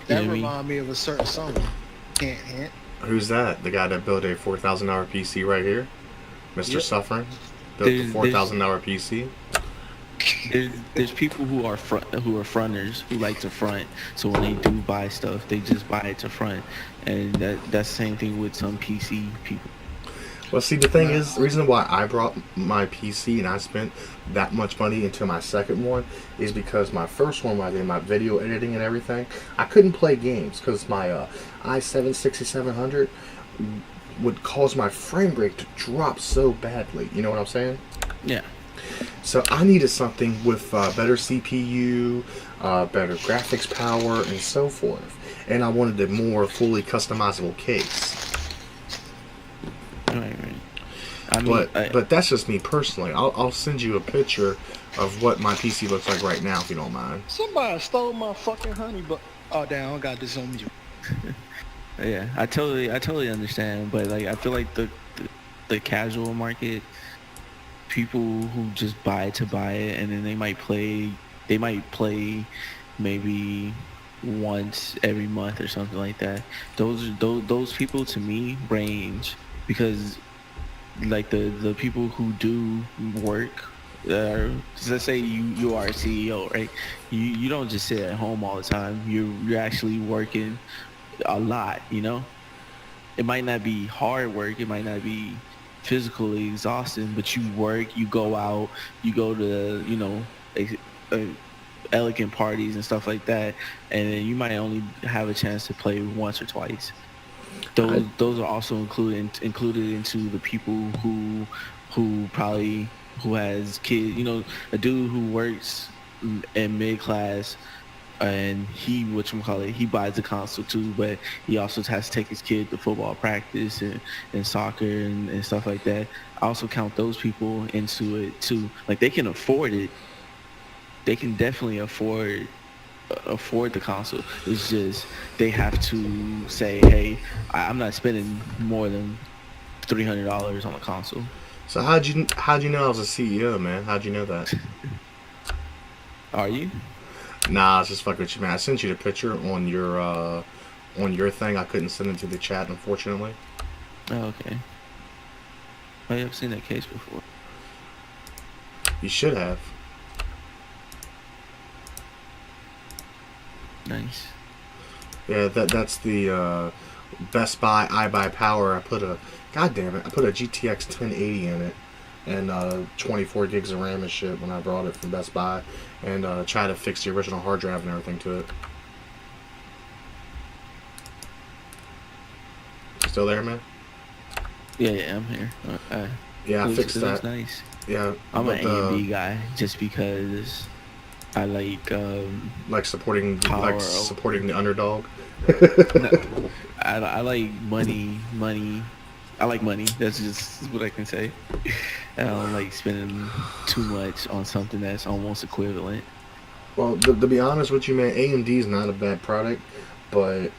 Speaker 2: That
Speaker 4: what I mean?
Speaker 2: remind me of a certain song. Hint, hint.
Speaker 3: Who's that? The guy that built a $4,000 PC right here, Mr.
Speaker 2: Yep.
Speaker 3: Suffering, built the
Speaker 4: There's-
Speaker 3: $4,000 PC.
Speaker 4: There's people who are fronters who like to front. So when they do buy stuff, they just buy it to front, and that's the same thing with some PC people.
Speaker 3: Well, see, the thing is, the reason why I brought my PC and I spent that much money into my second one is because my first one, when I did my video editing and everything, I couldn't play games because my i7 6700 would cause my frame rate to drop so badly. You know what I'm saying?
Speaker 4: Yeah.
Speaker 3: So I needed something with better CPU, better graphics power, and so forth. And I wanted a more fully customizable case.
Speaker 4: Right. I mean,
Speaker 3: But that's just me personally. I'll send you a picture of what my PC looks like right now, if you don't mind.
Speaker 2: Somebody stole my fucking honey, but oh damn, I got this on you.
Speaker 4: yeah, I totally understand, but like I feel like the casual market, people who just buy it to buy it, and then they might play they might play maybe once every month or something like that. Those people to me range because like the people who do work. Let's say you are a CEO, right? You don't just sit at home all the time. You're actually working a lot. It might not be hard work. It might not be physically exhausting, but you work, you go out, you go to, a elegant parties and stuff like that, and then you might only have a chance to play once or twice. Those are also included into the people who probably who has kids. A dude who works in mid class and he buys the console too, but he also has to take his kid to football practice and soccer and stuff like that. I also count those people into it too. Like they can afford it. They can definitely afford the console. It's just they have to say, hey, I'm not spending more than $300 on a console.
Speaker 3: So how'd you know I was a CEO, man? How'd you know that?
Speaker 4: Are you?
Speaker 3: Nah, I was just fucking with you, man. I sent you the picture on your thing. I couldn't send it to the chat, unfortunately.
Speaker 4: Oh, okay. I've seen that case before.
Speaker 3: You should have.
Speaker 4: Nice.
Speaker 3: Yeah, that's the Best Buy iBuyPower. I put a GTX 1080 in it and 24 gigs of RAM and shit when I brought it from Best Buy, and try to fix the original hard drive and everything to it. Still there, man?
Speaker 4: Yeah, I'm here.
Speaker 3: Yeah, I fixed that.
Speaker 4: Looks nice.
Speaker 3: Yeah,
Speaker 4: I'm an AMD guy just because I
Speaker 3: like supporting the underdog.
Speaker 4: I like money. I like money. That's just what I can say. I don't like spending too much on something that's almost equivalent.
Speaker 3: Well, to be honest with you, man, AMD is not a bad product, but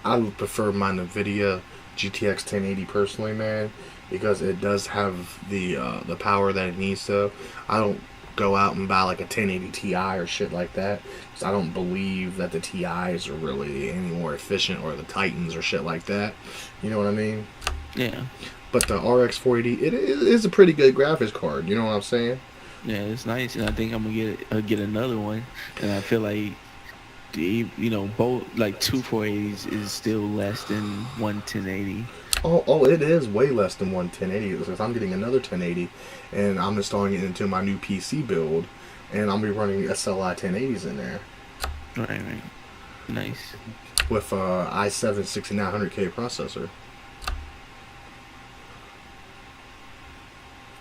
Speaker 3: I would prefer my NVIDIA GTX 1080 personally, man, because it does have the power that it needs to. I don't go out and buy like a 1080 Ti or shit like that, because I don't believe that the Ti's are really any more efficient, or the Titans or shit like that. You know what I mean?
Speaker 4: Yeah.
Speaker 3: But the RX 480, it is a pretty good graphics card. You know what I'm saying?
Speaker 4: Yeah, it's nice, and I think I'm gonna get another one, and I feel like both like two 480s is still less than one 1080.
Speaker 3: Oh, it is way less than one 1080 because I'm getting another 1080, and I'm installing it into my new PC build, and I'll be running SLI 1080s in there.
Speaker 4: Right. Nice.
Speaker 3: With i7 6900K processor.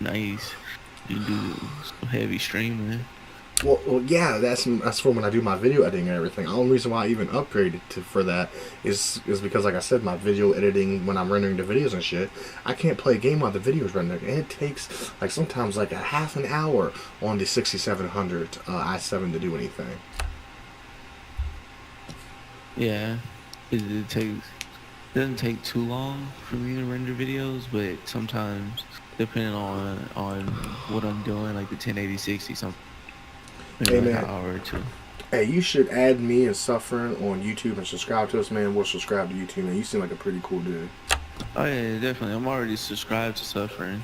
Speaker 4: Nice. You do some heavy streaming.
Speaker 3: Well, yeah, that's for when I do my video editing and everything. The only reason why I even upgraded for that is because, like I said, my video editing, when I'm rendering the videos and shit, I can't play a game while the video's rendering, and it takes like sometimes like a half an hour on the 6700 i7 to do anything.
Speaker 4: Yeah, it doesn't take too long for me to render videos, but sometimes depending on what I'm doing, like the 1080-60 something. Maybe
Speaker 3: Hey,
Speaker 4: like
Speaker 3: man.
Speaker 4: an hour or two.
Speaker 3: Hey, you should add me and Suffering on YouTube and subscribe to us, man. We'll subscribe to you too, man. You seem like a pretty cool dude.
Speaker 4: Oh yeah, definitely. I'm already subscribed to Suffering.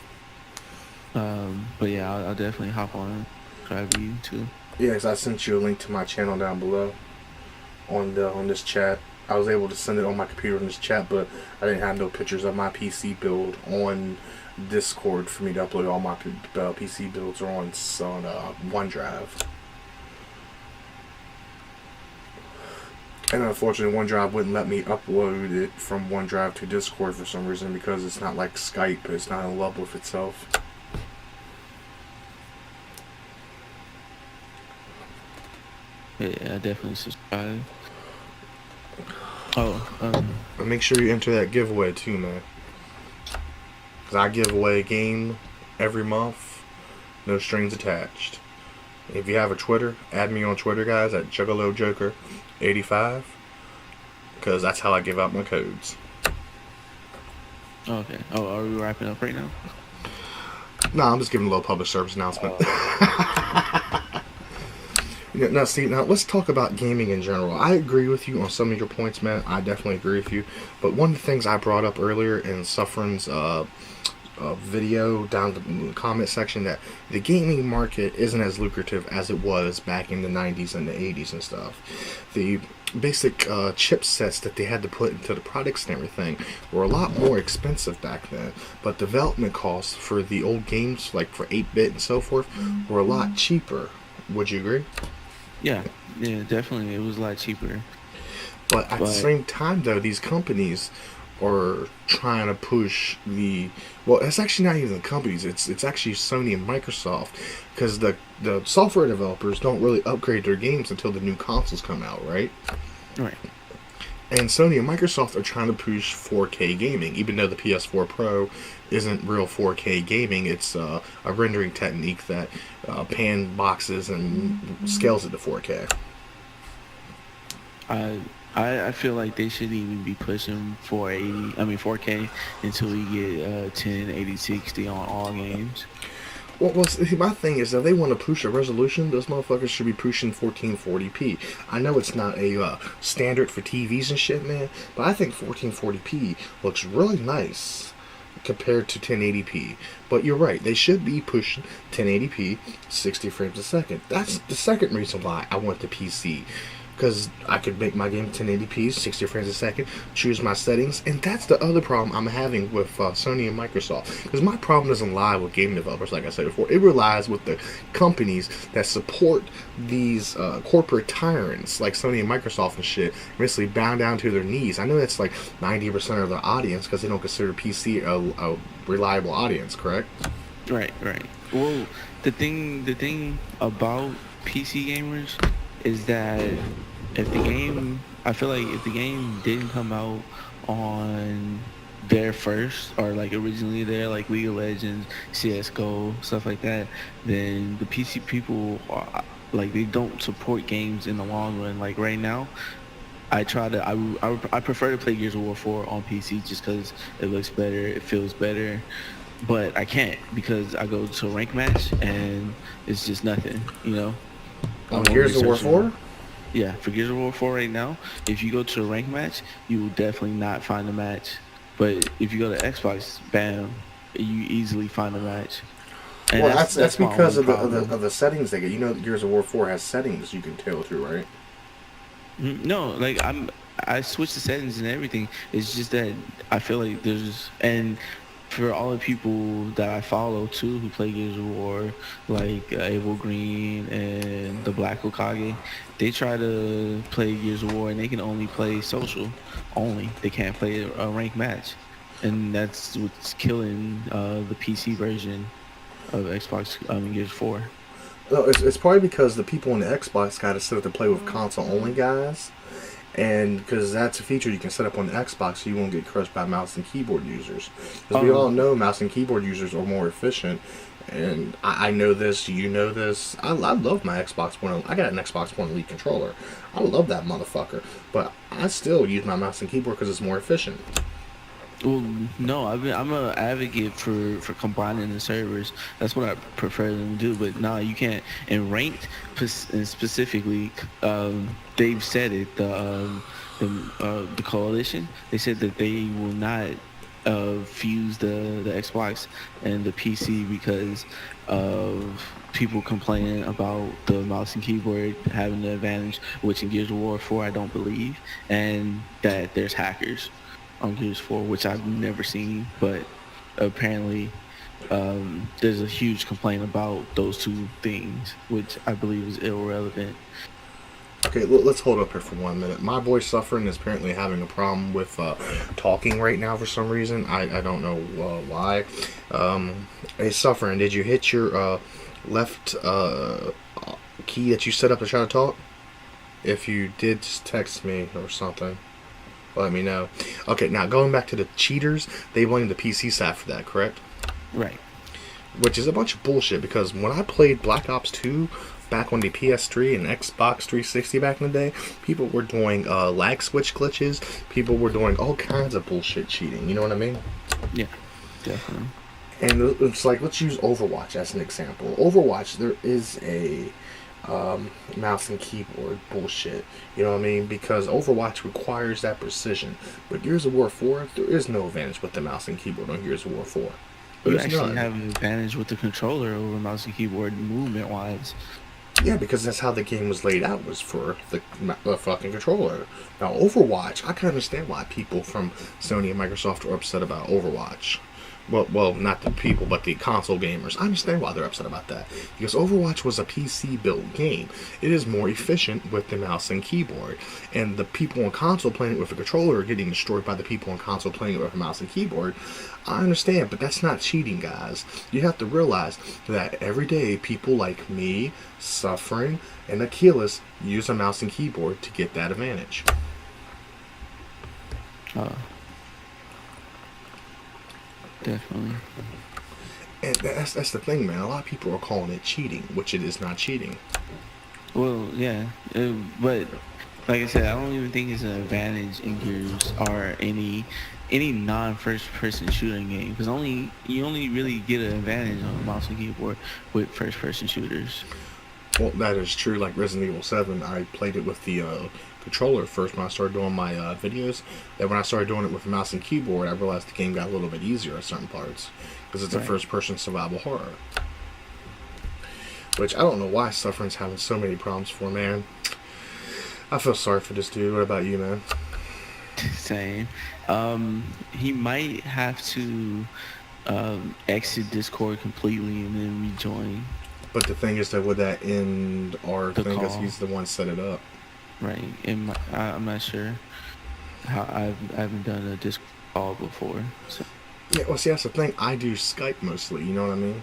Speaker 4: But yeah, I'll definitely hop on and subscribe to you too.
Speaker 3: Yeah, 'cause I sent you a link to my channel down below on this chat. I was able to send it on my computer in this chat, but I didn't have no pictures of my PC build on Discord for me to upload. All my PC builds are on OneDrive. And unfortunately, OneDrive wouldn't let me upload it from OneDrive to Discord for some reason, because it's not like Skype. It's not in love with itself.
Speaker 4: Yeah, I definitely subscribe. Oh,
Speaker 3: And make sure you enter that giveaway too, man. Because I give away a game every month, no strings attached. If you have a Twitter, add me on Twitter, guys, at JuggaloJoker85, because that's how I give out my codes.
Speaker 4: okay. Oh, are we wrapping up right now?
Speaker 3: No, I'm just giving a little public service announcement. Now, Steve, now let's talk about gaming in general. I agree with you on some of your points, man. I definitely agree with you. But one of the things I brought up earlier in Sufferin's video down in the comment section, that the gaming market isn't as lucrative as it was back in the 90s and the 80s and stuff. The basic chipsets that they had to put into the products and everything were a lot more expensive back then, but development costs for the old games, like for 8-bit and so forth, were a lot cheaper. Would you agree?
Speaker 4: Yeah, definitely. It was a lot cheaper.
Speaker 3: But at the same time, though, these companies are trying to push the... Well, it's actually not even the companies. It's actually Sony and Microsoft, because the software developers don't really upgrade their games until the new consoles come out, right?
Speaker 4: Right.
Speaker 3: And Sony and Microsoft are trying to push 4K gaming, even though the PS4 Pro isn't real 4K gaming. It's a rendering technique that pan boxes and scales it to 4K.
Speaker 4: I feel like they shouldn't even be pushing 4K until we get 1080 60 on all games.
Speaker 3: Well, see, my thing is, if they want to push a resolution, those motherfuckers should be pushing 1440p. I know it's not a standard for TVs and shit, man, but I think 1440p looks really nice compared to 1080p. But you're right, they should be pushing 1080p, 60 frames a second. That's the second reason why I want the PC. Because I could make my game 1080p, 60 frames a second, choose my settings, and that's the other problem I'm having with Sony and Microsoft. Because my problem doesn't lie with game developers, like I said before. It relies with the companies that support these corporate tyrants, like Sony and Microsoft and shit, basically bound down to their knees. I know that's like 90% of their audience, because they don't consider PC a reliable audience, correct?
Speaker 4: Right. Well, the thing about PC gamers is that I feel like if the game didn't come out on their first, or like originally there, like League of Legends, CSGO, stuff like that, then the PC people are, like, they don't support games in the long run. Like right now, I prefer to play Gears of War 4 on PC just because it looks better, it feels better, but I can't because I go to a rank match and it's just nothing, you know.
Speaker 3: On Gears of War 4?
Speaker 4: Yeah, for Gears of War 4 right now, if you go to a rank match, you will definitely not find a match. But if you go to Xbox, bam, you easily find a match. And
Speaker 3: well, that's because of the settings they get. You know, Gears of War 4 has settings you can tailor through, right?
Speaker 4: No, like I switched the settings and everything. It's just that I feel like and for all the people that I follow too who play Gears of War, like Abel Green and the Black Okage, they try to play Gears of War and they can only play social only. They can't play a ranked match, and that's what's killing the PC version of Xbox Gears 4.
Speaker 3: No, it's probably because the people on the Xbox got to sit up to play with console only guys. And because that's a feature you can set up on the Xbox, so you won't get crushed by mouse and keyboard users. Because we all know mouse and keyboard users are more efficient. And I know this, you know this. I love my Xbox One. I got an Xbox One Elite controller. I love that motherfucker. But I still use my mouse and keyboard because it's more efficient.
Speaker 4: Well, no, I'm an advocate for combining the servers. That's what I prefer them to do. But no, you can't. And ranked specifically, they've said it. The coalition, they said that they will not fuse the Xbox and the PC because of people complaining about the mouse and keyboard having the advantage, which in Gears of War 4 I don't believe, and that there's hackers on Gears 4, which I've never seen, but apparently there's a huge complaint about those two things, which I believe is irrelevant.
Speaker 3: Okay, let's hold up here for 1 minute. My boy Suffering is apparently having a problem with talking right now for some reason. I don't know why. Hey, Suffering, did you hit your left key that you set up to try to talk? If you did, just text me or something. Let me know. Okay, now going back to the cheaters, they blame the PC side for that, correct?
Speaker 4: Right.
Speaker 3: Which is a bunch of bullshit, because when I played Black Ops 2 back on the PS3 and Xbox 360 back in the day, people were doing lag switch glitches, people were doing all kinds of bullshit cheating, you know what I mean?
Speaker 4: Yeah, definitely.
Speaker 3: And it's like, let's use Overwatch as an example. Overwatch, there is a mouse and keyboard bullshit. You know what I mean? Because Overwatch requires that precision. But Gears of War 4, there is no advantage with the mouse and keyboard on Gears of War 4.
Speaker 4: You
Speaker 3: There's
Speaker 4: actually
Speaker 3: none.
Speaker 4: have an advantage with the controller over mouse and keyboard movement wise.
Speaker 3: Yeah, because that's how the game was laid out, was for the fucking controller. Now, Overwatch, I can understand why people from Sony and Microsoft are upset about Overwatch. Well, not the people, but the console gamers. I understand why they're upset about that. Because Overwatch was a PC-built game. It is more efficient with the mouse and keyboard. And the people on console playing it with a controller are getting destroyed by the people on console playing it with a mouse and keyboard. I understand, but that's not cheating, guys. You have to realize that every day people like me, Suffering, and Achilles use a mouse and keyboard to get that advantage.
Speaker 4: Definitely.
Speaker 3: And that's the thing, man. A lot of people are calling it cheating, which it is not cheating.
Speaker 4: Well, yeah, but like I said, I don't even think it's an advantage in Gears or any non-first person shooting game, because you only really get an advantage on mouse and keyboard with first person shooters.
Speaker 3: Well, that is true. Like Resident Evil 7, I played it with the controller first when I started doing my videos. Then when I started doing it with the mouse and keyboard, I realized the game got a little bit easier at certain parts because it's a first-person survival horror. Which I don't know why Suffering's having so many problems for, man. I feel sorry for this dude. What about you, man?
Speaker 4: Same. He might have to exit Discord completely and then rejoin.
Speaker 3: But the thing is that would that end our
Speaker 4: The
Speaker 3: thing because
Speaker 4: call.
Speaker 3: he's the one set it up.
Speaker 4: Right. I'm not sure how I haven't done a Discord call before. So
Speaker 3: Yeah, well, see, that's the thing. I do Skype mostly. You know what I mean?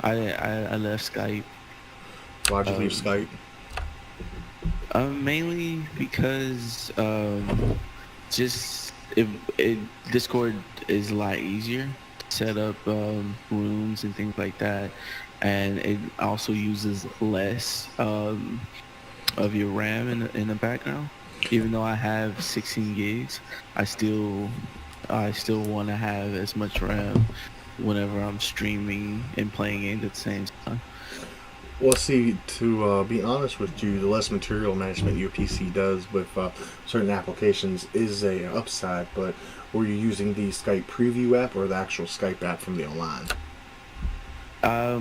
Speaker 4: I left Skype.
Speaker 3: Why'd you leave Skype?
Speaker 4: Mainly because just Discord is a lot easier to set up rooms and things like that, and it also uses less of your RAM in the background. Even though I have 16 gigs, I still want to have as much RAM whenever I'm streaming and playing games at the same time.
Speaker 3: Well, see, to be honest with you, the less material management your PC does with certain applications is a upside, but were you using the Skype preview app or the actual Skype app from the online?
Speaker 4: I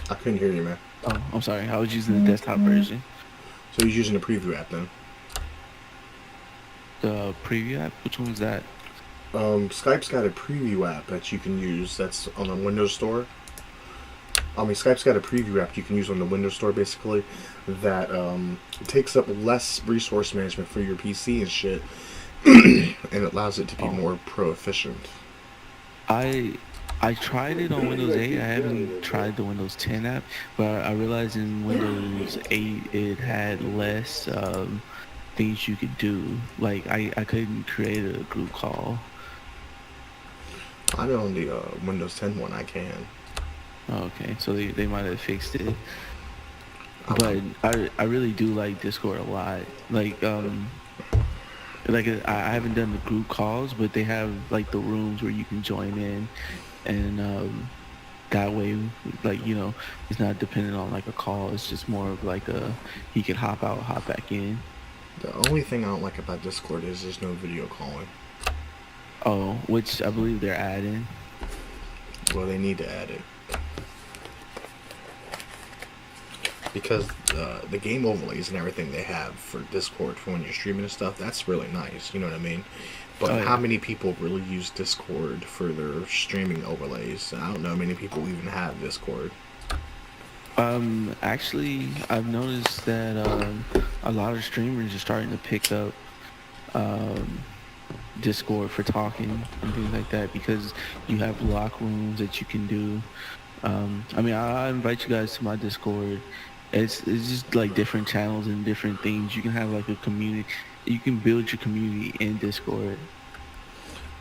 Speaker 3: couldn't hear you, man.
Speaker 4: Oh, I'm sorry. I was using the desktop version.
Speaker 3: So you're using the preview app then?
Speaker 4: The preview app? Which one was that?
Speaker 3: Skype's got a preview app that you can use that's on the Windows Store. Skype's got a preview app you can use on the Windows Store, basically, that takes up less resource management for your PC and shit, and it allows it to be more pro-efficient.
Speaker 4: I tried it on Windows 8. I haven't tried the Windows 10 app, but I realized in Windows 8 it had less things you could do. Like, I couldn't create a group call.
Speaker 3: I know on the Windows 10 one I can.
Speaker 4: Okay, so they might have fixed it. But I really do like Discord a lot. Like I haven't done the group calls, but they have like the rooms where you can join in, and that way, like, you know, it's not dependent on like a call. It's just more of like he can hop out, hop back in.
Speaker 3: The only thing I don't like about Discord is there's no video calling.
Speaker 4: Oh, which I believe they're adding.
Speaker 3: Well, they need to add it. Because the game overlays and everything they have for Discord for when you're streaming and stuff, that's really nice, you know what I mean? But how many people really use Discord for their streaming overlays? I don't know many people even have Discord.
Speaker 4: Actually, I've noticed that a lot of streamers are starting to pick up Discord for talking and things like that, because you have lock rooms that you can do. I invite you guys to my Discord. It's just like different channels and different things. You can have like a community. You can build your community in Discord.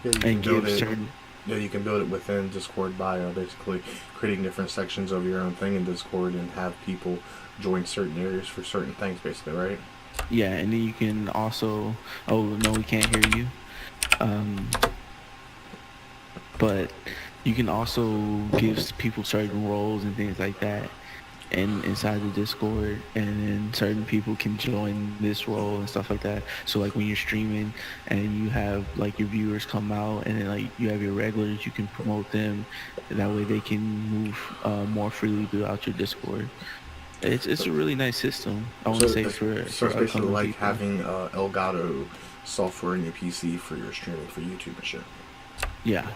Speaker 3: Yeah, you can build it within Discord by basically creating different sections of your own thing in Discord and have people join certain areas for certain things, basically, right?
Speaker 4: Yeah, and then you can also... Oh, no, we can't hear you. but you can also give people certain roles and things like that and inside the Discord, and then certain people can join this role and stuff like that. So like when you're streaming and you have like your viewers come out, and then like you have your regulars, you can promote them. That way they can move more freely throughout your Discord. It's a really nice system. I want to say for
Speaker 3: it's
Speaker 4: for
Speaker 3: basically
Speaker 4: upcoming
Speaker 3: like
Speaker 4: people.
Speaker 3: having Elgato software in your PC for your streaming for YouTube and shit.
Speaker 4: Yeah.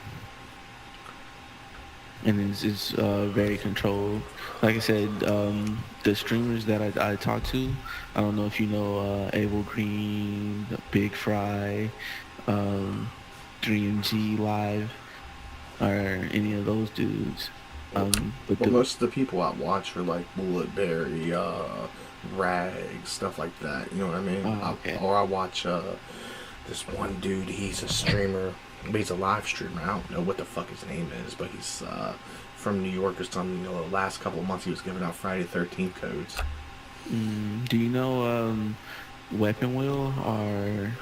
Speaker 4: And it's very controlled. Like I said, the streamers that I talk to, I don't know if you know Abel Green, Big Fry, um, 3MG Live, or any of those dudes. But
Speaker 3: Well, most of the people I watch are like Bulletberry, Rag, stuff like that. You know what I mean?
Speaker 4: Oh, okay.
Speaker 3: Or I watch this one dude. He's a streamer. But he's a live streamer. I don't know what the fuck his name is, but he's from New York or something. You know, the last couple of months he was giving out Friday 13th codes.
Speaker 4: Do you know Weapon Wheel or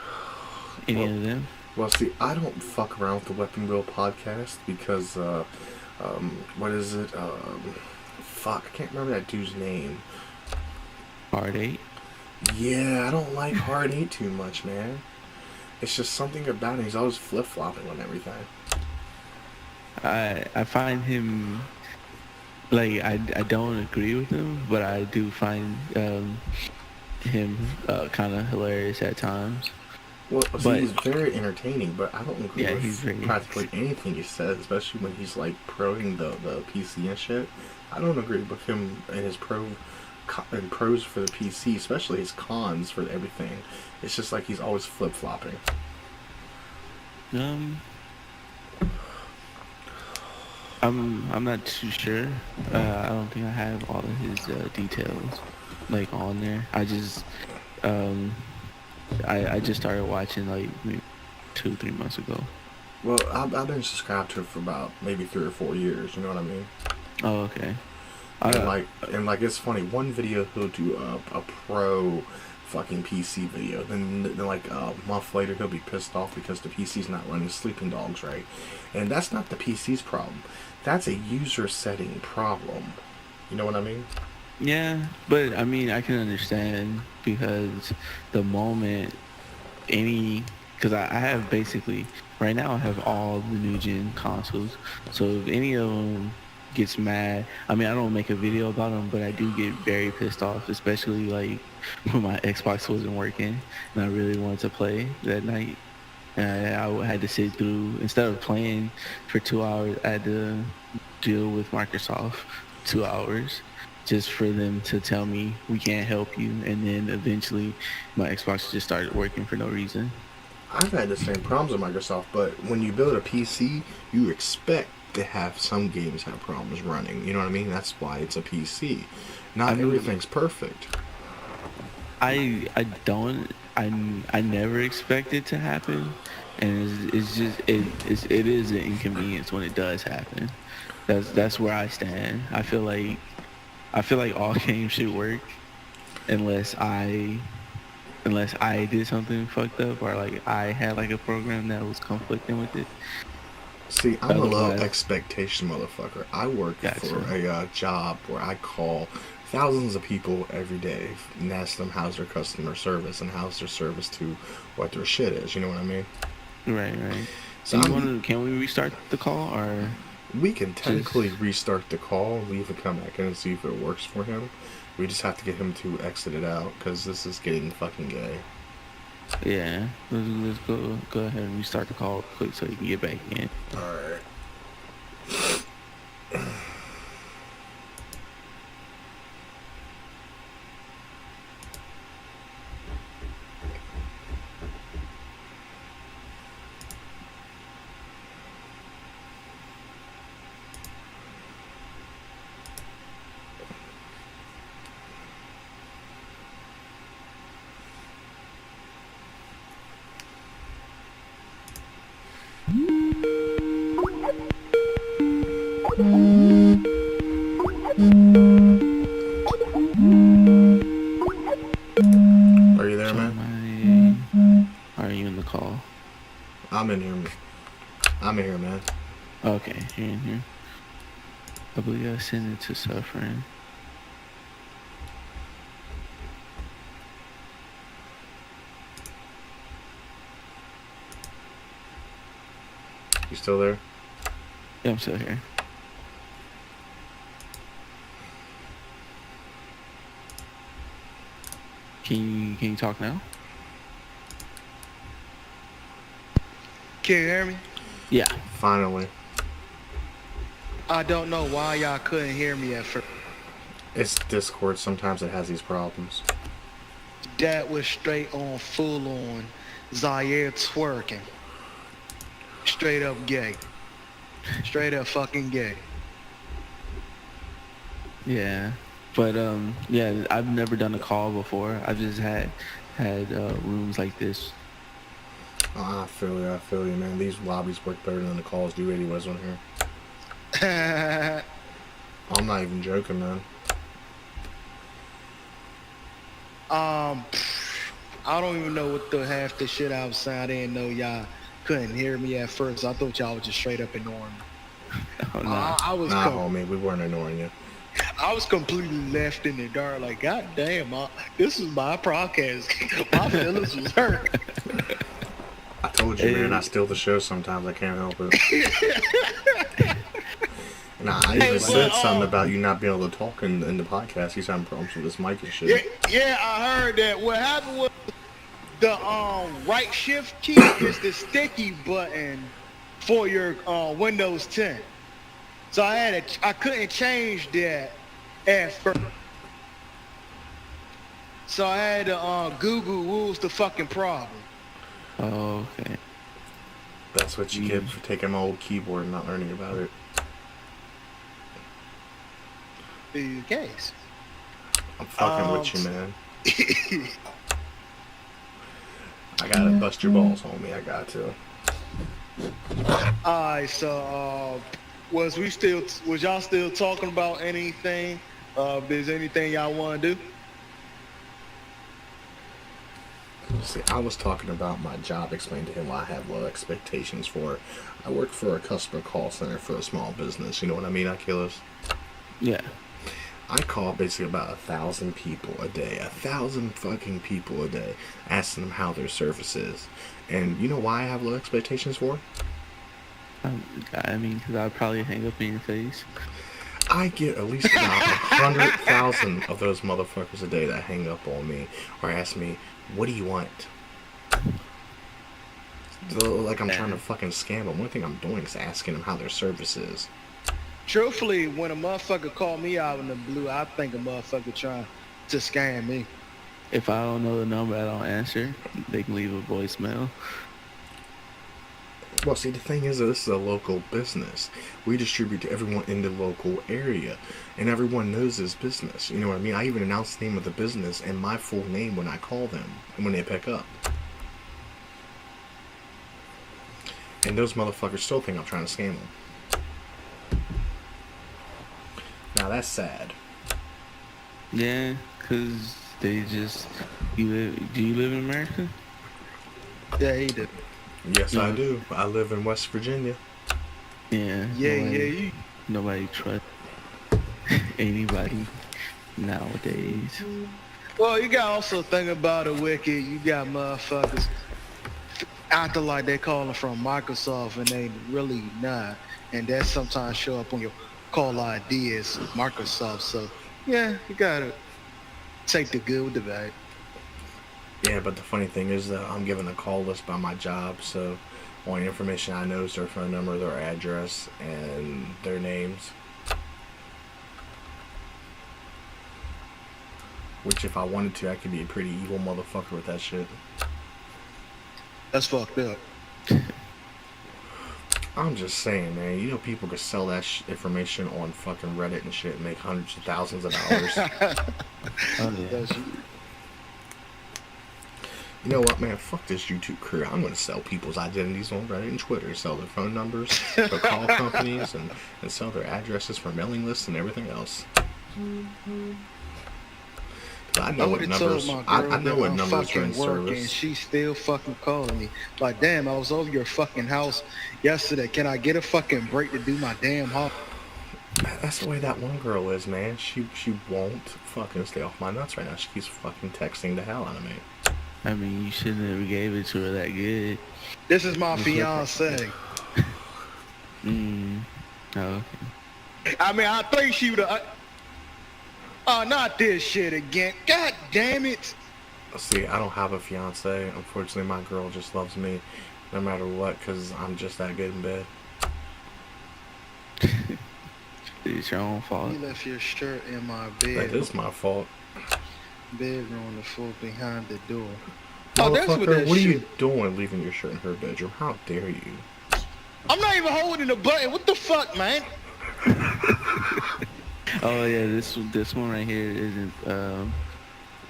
Speaker 4: any of them?
Speaker 3: Well, see, I don't fuck around with the Weapon Wheel podcast because, what is it? Fuck, I can't remember that dude's name.
Speaker 4: Hard 8?
Speaker 3: Yeah, I don't like Hard 8 too much, man. It's just something about him. He's always flip-flopping on everything.
Speaker 4: I find him, like, I don't agree with him, but I do find him kind of hilarious at times.
Speaker 3: Well, see,
Speaker 4: But-
Speaker 3: he's very entertaining, but I don't agree
Speaker 4: Yeah, he's
Speaker 3: with
Speaker 4: very-
Speaker 3: practically anything he says, especially when he's, like, proing the PC and shit. I don't agree with him and his pros for the PC, especially his cons for everything. It's just like he's always flip-flopping.
Speaker 4: I'm not too sure. I don't think I have all of his details like on there. I just I just started watching like maybe 2-3 months ago.
Speaker 3: Well, I've been subscribed to it for about maybe 3 or 4 years, you know what I mean?
Speaker 4: Oh, okay.
Speaker 3: And like it's funny, one video he'll do a pro fucking PC video, then like a month later he'll be pissed off because the PC's not running Sleeping Dogs right. And that's not the PC's problem. That's a user setting problem. You know what I mean?
Speaker 4: Yeah, but I mean I can understand because the moment because I have basically right now I have all the new gen consoles, so if any of them gets mad, I mean I don't make a video about them, but I do get very pissed off, especially like when my Xbox wasn't working and I really wanted to play that night. I had to sit through, instead of playing for 2 hours, I had to deal with Microsoft 2 hours just for them to tell me we can't help you, and then eventually my Xbox just started working for no reason.
Speaker 3: I've had the same problems with Microsoft, but when you build a PC, you expect to have some games have problems running. You know what I mean? That's why it's a PC. Not everything's perfect.
Speaker 4: I never expect it to happen, and it's just it is an inconvenience when it does happen. That's where I stand. I feel like all games should work unless I did something fucked up, or like I had like a program that was conflicting with it.
Speaker 3: See, I'm a low
Speaker 4: Otherwise-
Speaker 3: expectation motherfucker. I work
Speaker 4: Gotcha.
Speaker 3: for a job where I call thousands of people every day and ask them how's their customer service and how's their service to what their shit is. You know what I mean?
Speaker 4: Right.
Speaker 3: So
Speaker 4: So can we restart the call, or
Speaker 3: we can technically restart the call, leave and come back in and see if it works for him. We just have to get him to exit it out because this is getting fucking gay.
Speaker 4: yeah? Let's go ahead and restart the call quick so you can get back in.
Speaker 3: Alright. Are you there, man?
Speaker 4: Are you in the call?
Speaker 3: I'm in here, man.
Speaker 4: Okay, here and here. I believe I sent it to Suffering.
Speaker 3: You still there?
Speaker 4: Yeah, I'm still here. Can you talk now?
Speaker 2: Can you hear me?
Speaker 4: Yeah.
Speaker 3: Finally.
Speaker 2: I don't know why y'all couldn't hear me at first.
Speaker 3: It's Discord. Sometimes it has these problems.
Speaker 2: That was straight on, full on, Zaire twerking. Straight up gay. Straight up fucking gay.
Speaker 4: Yeah. But yeah, I've never done a call before. I've just had rooms like this.
Speaker 3: I feel you, man. These lobbies work better than the calls do anyways on here. I'm not even joking, man.
Speaker 2: I don't even know what the half the shit I was saying. I didn't know y'all couldn't hear me at first. I thought y'all was just straight up ignoring me.
Speaker 4: Oh, no.
Speaker 3: Nah, homie, we weren't ignoring you.
Speaker 2: I was completely left in the dark. Like, god damn, this is my podcast. My feelings was hurt.
Speaker 3: I told you, man, I steal the show sometimes. I can't help it. Nah, I even said something about you not being able to talk in the podcast. He's having problems with this mic and shit.
Speaker 2: Yeah, I heard that. What happened was the right shift key is the sticky button for your Windows 10. So I couldn't change that at first. So I had to Google what was the fucking problem.
Speaker 4: Oh, okay.
Speaker 3: That's what you get for taking my old keyboard and not learning about it.
Speaker 2: The case.
Speaker 3: I'm fucking with you, man. I gotta bust your balls, homie. I got to.
Speaker 2: Alright, so was y'all still talking about anything? If there's anything y'all want to do?
Speaker 3: See, I was talking about my job, explained to him why I have low expectations for it. I work for a customer call center for a small business. You know what I mean, Achilles?
Speaker 4: Yeah.
Speaker 3: I call basically about 1,000 people a day. 1,000 fucking people a day, asking them how their service is. And you know why I have low expectations for it?
Speaker 4: I mean, because I'd probably hang up in your face.
Speaker 3: I get at least about 100,000 of those motherfuckers a day that hang up on me or ask me, what do you want? Like I'm trying to fucking scam them. One thing I'm doing is asking them how their service is.
Speaker 2: Truthfully, when a motherfucker call me out in the blue, I think a motherfucker trying to scam me.
Speaker 4: If I don't know the number, I don't answer. They can leave a voicemail.
Speaker 3: Well, see, the thing is that this is a local business. We distribute to everyone in the local area, and everyone knows this business. You know what I mean? I even announce the name of the business and my full name when I call them and when they pick up. And those motherfuckers still think I'm trying to scam them. Now, that's sad.
Speaker 4: Yeah, because they just... Do you live in America?
Speaker 2: Yeah, he did.
Speaker 3: Yes, I do. I live in West Virginia.
Speaker 4: Yeah. Nobody trusts anybody nowadays.
Speaker 2: Well, you got also think about it, Wicked. You got motherfuckers acting like they calling from Microsoft and they really not. And that sometimes show up on your call ID as Microsoft. So, yeah, you gotta take the good with the bad.
Speaker 3: Yeah, but the funny thing is that I'm given a call list by my job, so only information I know is their phone number, their address, and their names. Which, if I wanted to, I could be a pretty evil motherfucker with that shit.
Speaker 2: That's fucked up.
Speaker 3: I'm just saying, man. You know, people could sell that information on fucking Reddit and shit and make hundreds of thousands of dollars.
Speaker 4: Oh, yeah.
Speaker 3: You know what, man? Fuck this YouTube career. I'm going to sell people's identities on Reddit and Twitter, sell their phone numbers for call companies, and sell their addresses for mailing lists and everything else. I
Speaker 2: I
Speaker 3: know
Speaker 2: would
Speaker 3: what
Speaker 2: have told
Speaker 3: numbers.
Speaker 2: my
Speaker 3: I
Speaker 2: girl
Speaker 3: know
Speaker 2: that
Speaker 3: what
Speaker 2: I'm
Speaker 3: numbers are in
Speaker 2: fucking working,
Speaker 3: service.
Speaker 2: she still fucking calling me. Like, damn, I was over your fucking house yesterday. Can I get a fucking break to do my damn hobby?
Speaker 3: That's the way that one girl is, man. She won't fucking stay off my nuts right now. She keeps fucking texting the hell out of me.
Speaker 4: I mean, you shouldn't have gave it to her that good.
Speaker 2: This is my
Speaker 4: What's your
Speaker 2: fiance.
Speaker 4: Oh,
Speaker 2: I mean, I think she would have. Oh, not this shit again. God damn it.
Speaker 3: See, I don't have a fiance. Unfortunately, my girl just loves me no matter what, because I'm just that good in bed.
Speaker 4: it's your own fault.
Speaker 2: You left your shirt in my
Speaker 3: That
Speaker 2: bed.
Speaker 3: is my fault.
Speaker 2: Bedroom, the floor behind the door. Oh, that's what
Speaker 3: Motherfucker,
Speaker 2: that
Speaker 3: what are
Speaker 2: shit.
Speaker 3: you doing leaving your shirt in her bedroom? How dare you?
Speaker 2: I'm not even holding the button. What the fuck, man?
Speaker 4: Oh yeah, this one right here isn't.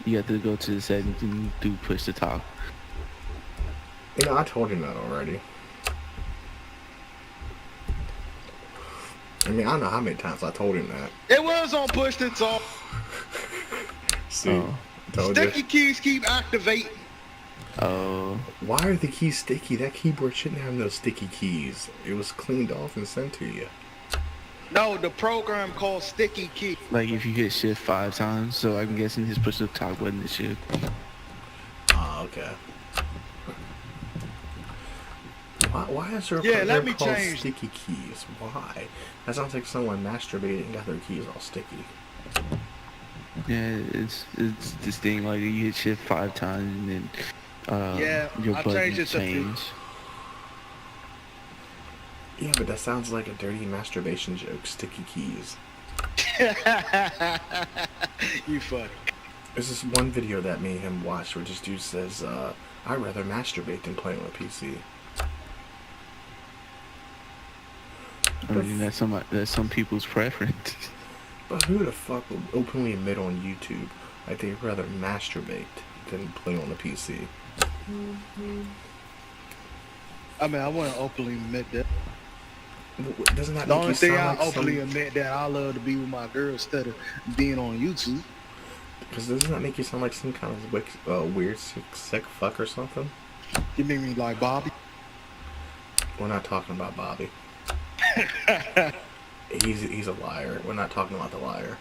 Speaker 4: You have to go to the settings and do push to talk.
Speaker 3: You know, I told him that already. I mean, I don't know how many times I told him that.
Speaker 2: It was on push to talk.
Speaker 3: See,
Speaker 4: Oh.
Speaker 3: told
Speaker 2: Sticky
Speaker 3: you.
Speaker 2: keys keep activating.
Speaker 4: Oh,
Speaker 3: Why are the keys sticky? That keyboard shouldn't have no sticky keys. It was cleaned off and sent to you.
Speaker 2: No, the program called Sticky Key.
Speaker 4: like if you hit shift 5 times, so I'm guessing his push to talk button is shift.
Speaker 3: Oh, okay. Why is there a
Speaker 2: Yeah,
Speaker 3: program
Speaker 2: let me
Speaker 3: called
Speaker 2: change.
Speaker 3: sticky keys? Why? That sounds like someone masturbated and got their keys all sticky.
Speaker 4: Yeah, it's this thing like you hit shift 5 times and then
Speaker 2: Yeah,
Speaker 4: your
Speaker 2: I
Speaker 4: button
Speaker 2: changed it to
Speaker 4: change.
Speaker 3: Yeah, but that sounds like a dirty masturbation joke. Sticky keys.
Speaker 2: You funny.
Speaker 3: There's this one video that me and him watched where this dude says, I'd rather masturbate than play on a PC.
Speaker 4: I mean, that's some people's preference.
Speaker 3: But who the fuck would openly admit on YouTube like they'd rather masturbate than play on a PC?
Speaker 2: I mean, I wouldn't openly admit that.
Speaker 3: Doesn't that
Speaker 2: The
Speaker 3: make
Speaker 2: only
Speaker 3: you
Speaker 2: thing I
Speaker 3: sound like
Speaker 2: openly
Speaker 3: some...
Speaker 2: admit that I love to be with my girl instead of being on YouTube.
Speaker 3: Because doesn't that make you sound like some kind of weird sick fuck or something?
Speaker 2: You make me like Bobby.
Speaker 3: We're not talking about Bobby. He's a liar. We're not talking about the liar.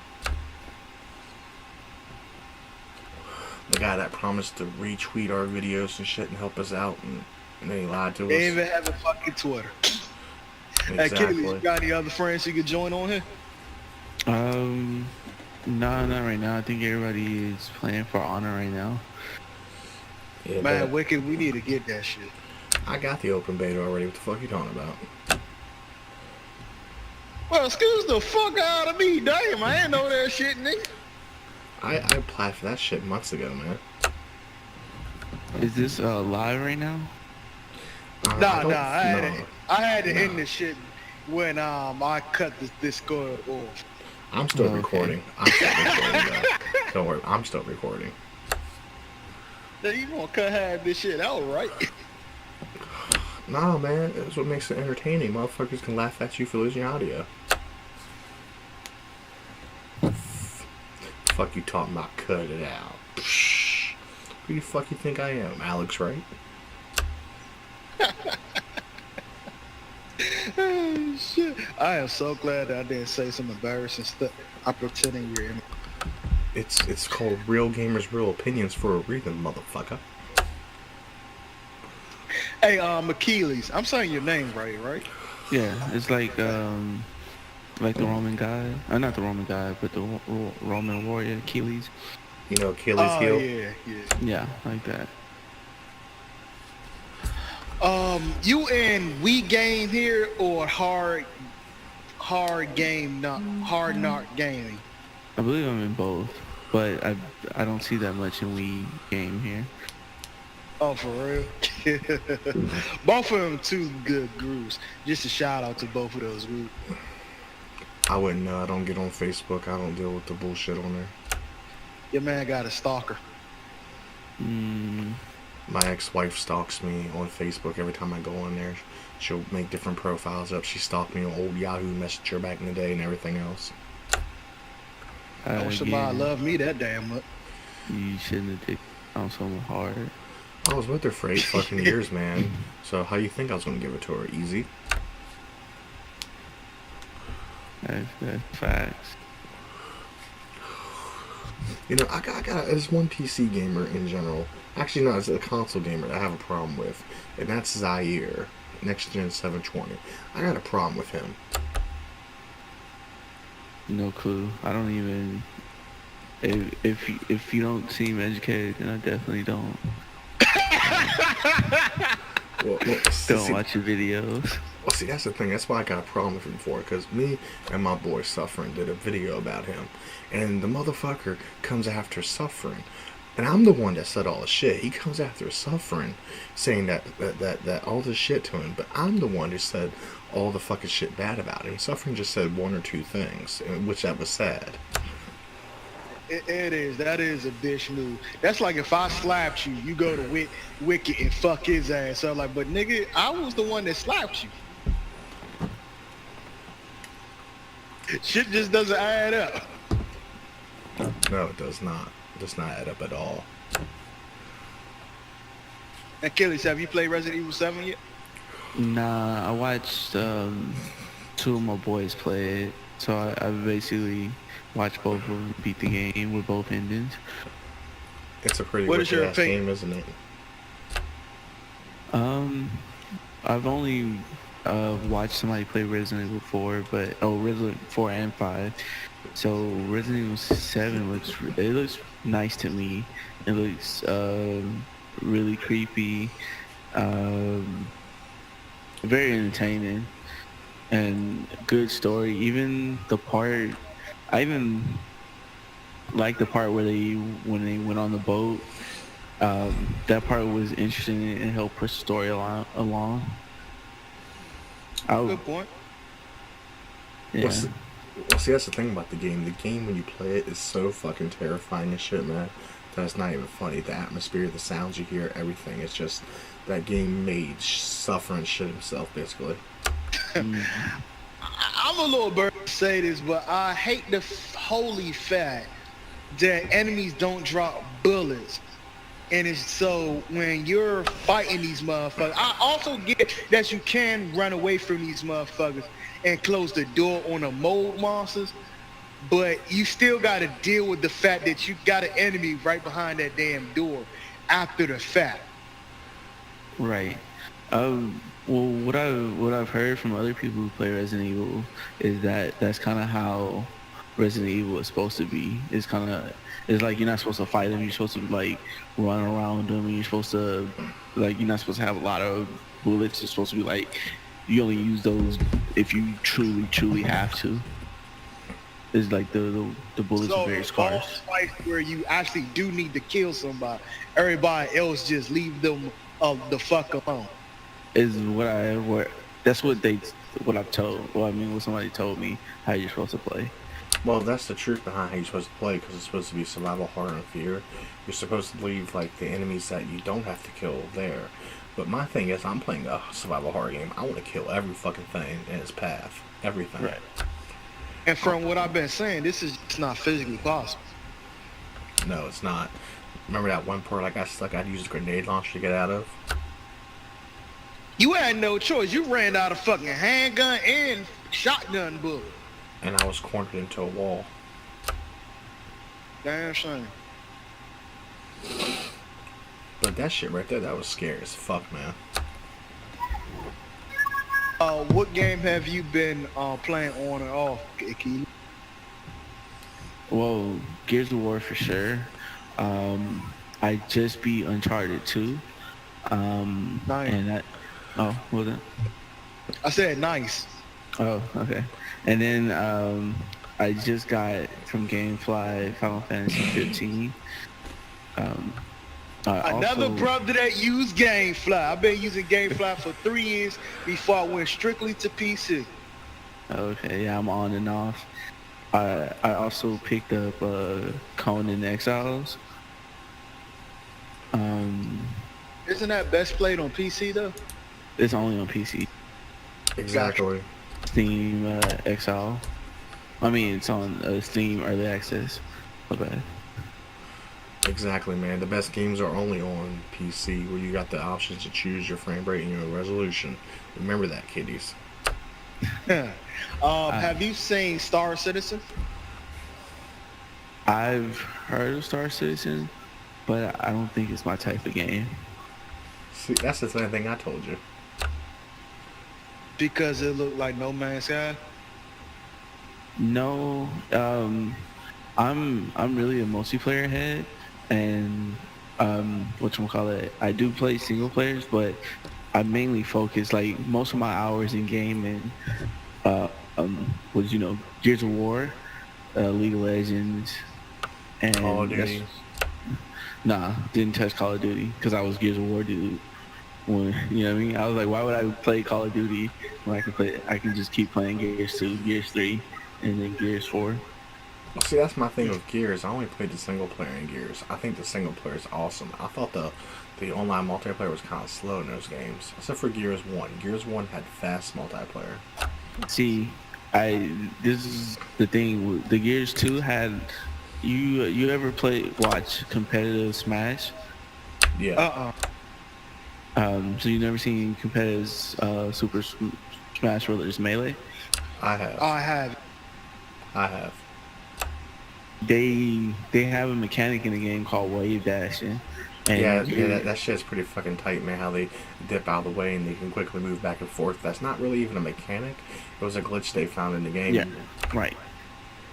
Speaker 3: The guy that promised to retweet our videos and shit and help us out, and then he lied to us.
Speaker 2: They even have a fucking Twitter. Hey, Kelly, you
Speaker 3: Exactly.
Speaker 2: got any other friends you could join on here?
Speaker 4: No, not right now. I think everybody is playing for honor right now.
Speaker 3: Yeah,
Speaker 2: Man,
Speaker 3: but
Speaker 2: Wicked, we need to get that shit.
Speaker 3: I got the open beta already. What the fuck you talking about?
Speaker 2: Well, excuse the fuck out of me. Damn, I ain't know that shit, nigga.
Speaker 3: I applied for that shit months ago, man.
Speaker 4: Is this live right now?
Speaker 2: Nah, I had to
Speaker 3: Nah.
Speaker 2: end this shit when I cut this Discord off.
Speaker 3: I'm still
Speaker 4: Okay.
Speaker 3: recording. I'm still recording, though. Don't worry, I'm still recording.
Speaker 2: Now, you gonna cut half this shit out, right?
Speaker 3: Nah, man, that's what makes it entertaining. Motherfuckers can laugh at you for losing your audio. Fuck you talking about cut it out. Psh. Who the fuck you think I am? Alex, right?
Speaker 2: Shit. I am so glad that I didn't say some embarrassing stuff. I'm pretending you're in.
Speaker 3: It's called Real Gamers, Real Opinions for a reason, motherfucker.
Speaker 2: Hey, Achilles, I'm saying your name right?
Speaker 4: Yeah, it's like the Roman guy. Not the Roman guy, but the Roman warrior Achilles.
Speaker 3: You know, Achilles heel.
Speaker 2: Yeah.
Speaker 4: Yeah, like that.
Speaker 2: You in We Game here or hard game, not hard knock gaming?
Speaker 4: I believe I'm in both, but I don't see that much in Wii game here.
Speaker 2: Oh, for real? Both of them two good groups. Just a shout out to both of those groups.
Speaker 3: I wouldn't know. I don't get on Facebook. I don't deal with the bullshit on there.
Speaker 2: Your man got a stalker.
Speaker 3: My ex-wife stalks me on Facebook every time I go on there. She'll make different profiles up. She stalked me on old Yahoo Messenger back in the day and everything else.
Speaker 2: I wish somebody loved me that damn much.
Speaker 4: You shouldn't have taken down so hard.
Speaker 3: I was with her for 8 fucking years, man. So how you think I was gonna give it to her? Easy.
Speaker 4: That's facts.
Speaker 3: You know, I got there's one PC gamer in general. Actually, no, it's a console gamer that I have a problem with, and that's Zaire, Next Gen 720. I got a problem with him.
Speaker 4: No clue. I don't even. If you don't seem educated, then I definitely don't.
Speaker 3: Well,
Speaker 4: Don't watch your videos.
Speaker 3: Well, see, that's the thing. That's why I got a problem with him for. Because me and my boy Suffering did a video about him. And the motherfucker comes after Suffering. And I'm the one that said all the shit. He comes after Suffering, saying that all this shit to him. But I'm the one who said all the fucking shit bad about him. Suffering just said 1 or 2 things, which that was sad.
Speaker 2: It is. That is a bitch move. That's like if I slapped you, you go to Wicked and fuck his ass. So I'm like, but nigga, I was the one that slapped you. Shit just doesn't add up.
Speaker 3: No, it does not. It does not add up at all.
Speaker 2: And Achilles, have you played Resident Evil 7 yet?
Speaker 4: Nah, I watched 2 of my boys play it, so I basically watched both of them beat the game with both endings.
Speaker 3: It's a pretty
Speaker 2: What is your
Speaker 3: wicked ass
Speaker 2: opinion?
Speaker 3: game, isn't it?
Speaker 4: I've only watched somebody play Resident Evil 4, but Resident 4 and 5. So Resident Evil 7 looks nice to me. It looks really creepy, very entertaining, and good story. Even the part, I even like the part where when they went on the boat. That part was interesting and helped push the story along.
Speaker 2: Good point.
Speaker 4: Yeah.
Speaker 3: Well, see, that's the thing about the game. The game, when you play it, is so fucking terrifying and shit, man. That's not even funny. The atmosphere, the sounds you hear, everything. It's just that game made Suffering shit himself, basically.
Speaker 2: I'm a little bird to say this, but I hate the holy fact that enemies don't drop bullets. And it's so when you're fighting these motherfuckers, I also get that you can run away from these motherfuckers and close the door on the mold monsters, but you still got to deal with the fact that you got an enemy right behind that damn door after the fact.
Speaker 4: Right. Well, what I've heard from other people who play Resident Evil is that that's kind of how Resident Evil is supposed to be. It's like you're not supposed to fight them. You're supposed to like run around them. And you're supposed to you're not supposed to have a lot of bullets. You're supposed to be like you only use those if you truly have to. It's like the bullets are very scarce.
Speaker 2: So fights where you actually do need to kill somebody, everybody else just leave them the fuck alone.
Speaker 4: Is what I've told. Well, I mean, what somebody told me how you're supposed to play.
Speaker 3: Well, that's the truth behind how you're supposed to play, because it's supposed to be survival, horror, and fear. You're supposed to leave, like, the enemies that you don't have to kill there. But my thing is, I'm playing a survival horror game. I want to kill every fucking thing in its path. Everything.
Speaker 4: Right.
Speaker 2: And from what I've been saying, this is just not physically possible.
Speaker 3: No, it's not. Remember that one part I got stuck? I used a grenade launcher to get out of?
Speaker 2: You had no choice. You ran out of fucking handgun and shotgun bullet.
Speaker 3: And I was cornered into a wall.
Speaker 2: Damn shame.
Speaker 3: But that shit right there, that was scary as fuck, man.
Speaker 2: What game have you been playing on and off, Keely?
Speaker 4: Well, Gears of War for sure. I just beat Uncharted 2.
Speaker 2: Nice.
Speaker 4: And that. Oh, what was that?
Speaker 2: I said nice.
Speaker 4: Oh, okay. And then I just got from GameFly Final Fantasy 15.
Speaker 2: Another brother that used GameFly. I've been using GameFly for 3 years before I went strictly to PC.
Speaker 4: Okay, yeah, I'm on and off. I also picked up Conan Exiles.
Speaker 2: Isn't that best played on PC though?
Speaker 4: It's only on PC.
Speaker 3: Exactly.
Speaker 4: Steam Exile. I mean, it's on Steam Early Access. My bad.
Speaker 3: Exactly, man. The best games are only on PC, where you got the options to choose your frame rate and your resolution. Remember that, kiddies.
Speaker 2: Have you seen Star Citizen?
Speaker 4: I've heard of Star Citizen, but I don't think it's my type of game.
Speaker 3: See, that's the same thing I told you.
Speaker 2: Because it looked like No Man's Sky.
Speaker 4: No, I'm really a multiplayer head, and whatchamacallit, I do play single players, but I mainly focus, like, most of my hours in gaming uh, was, Gears of War, League of Legends, and
Speaker 3: Call of Duty.
Speaker 4: Nah, didn't touch Call of Duty because I was Gears of War dude. When, you know what I mean? I was like, why would I play Call of Duty when I can just keep playing Gears 2, Gears 3, and then Gears 4.
Speaker 3: Well, see, that's my thing with Gears. I only played the single player in Gears. I think the single player is awesome. I thought the online multiplayer was kind of slow in those games, except for Gears 1. Gears 1 had fast multiplayer.
Speaker 4: See, this is the thing. The Gears 2 had. You ever watch competitive Smash?
Speaker 3: Yeah.
Speaker 4: So you never seen competitive Super Smash Brothers Melee?
Speaker 3: I have.
Speaker 2: I have.
Speaker 3: I have.
Speaker 4: They have a mechanic in the game called wave dashing. And
Speaker 3: That shit's pretty fucking tight, man. How they dip out of the way and they can quickly move back and forth. That's not really even a mechanic. It was a glitch they found in the game.
Speaker 4: Yeah, right.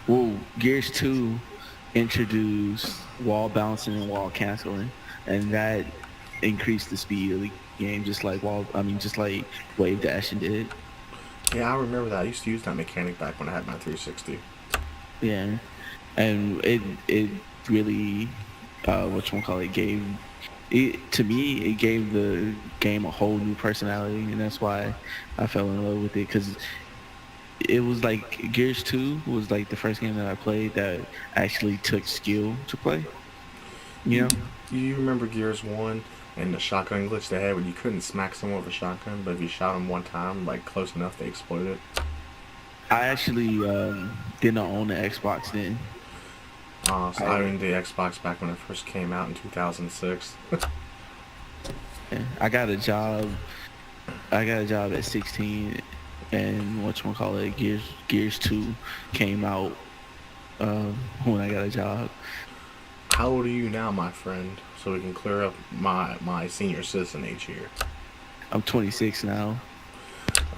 Speaker 4: Well, Gears 2 introduced wall bouncing and wall canceling, and that increased the speed of the game, just like wave dashing did.
Speaker 3: Yeah, I remember that. I used to use that mechanic back when I had my 360.
Speaker 4: Yeah, and it really gave it to me. It gave the game a whole new personality, and that's why I fell in love with it, because it was like Gears 2 was like the first game that I played that actually took skill to play. You know?
Speaker 3: You remember Gears 1 and the shotgun glitch they had where you couldn't smack someone with a shotgun, but if you shot them one time, like close enough, they exploded?
Speaker 4: I actually did not own the Xbox then.
Speaker 3: So I owned the Xbox back when it first came out in 2006.
Speaker 4: Yeah, I got a job at 16, and Gears 2 came out when I got a job.
Speaker 3: How old are you now, my friend? So we can clear up my senior citizen age here.
Speaker 4: I'm 26 now.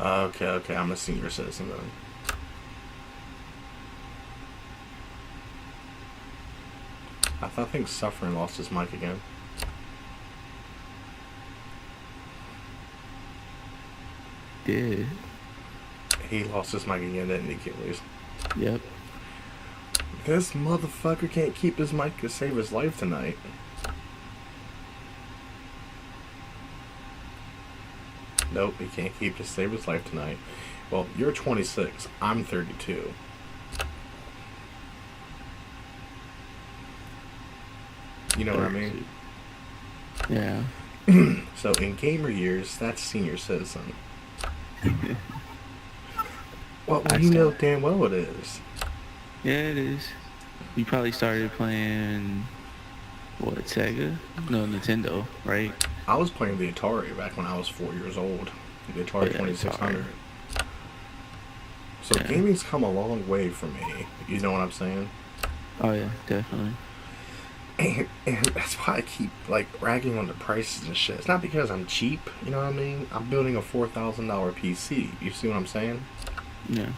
Speaker 3: Okay, I'm a senior citizen then. I think Suffering lost his mic again.
Speaker 4: Did.
Speaker 3: He lost his mic again, didn't he, Achilles?
Speaker 4: Yep.
Speaker 3: This motherfucker can't keep his mic to save his life tonight. Nope, he can't keep to save his life tonight. Well, you're 26. I'm 32. You know what I mean?
Speaker 4: Yeah.
Speaker 3: So in gamer years, that's senior citizen. Well, you know damn well it is.
Speaker 4: Yeah, it is. You probably started playing, what, Sega? No, Nintendo, right?
Speaker 3: I was playing the Atari back when I was 4 years old. The Atari 2600. So gaming's come a long way for me. You know what I'm saying?
Speaker 4: Oh yeah, definitely.
Speaker 3: And that's why I keep, like, ragging on the prices and shit. It's not because I'm cheap, you know what I mean? I'm building a $4,000 PC. You see what I'm saying?
Speaker 4: Yeah.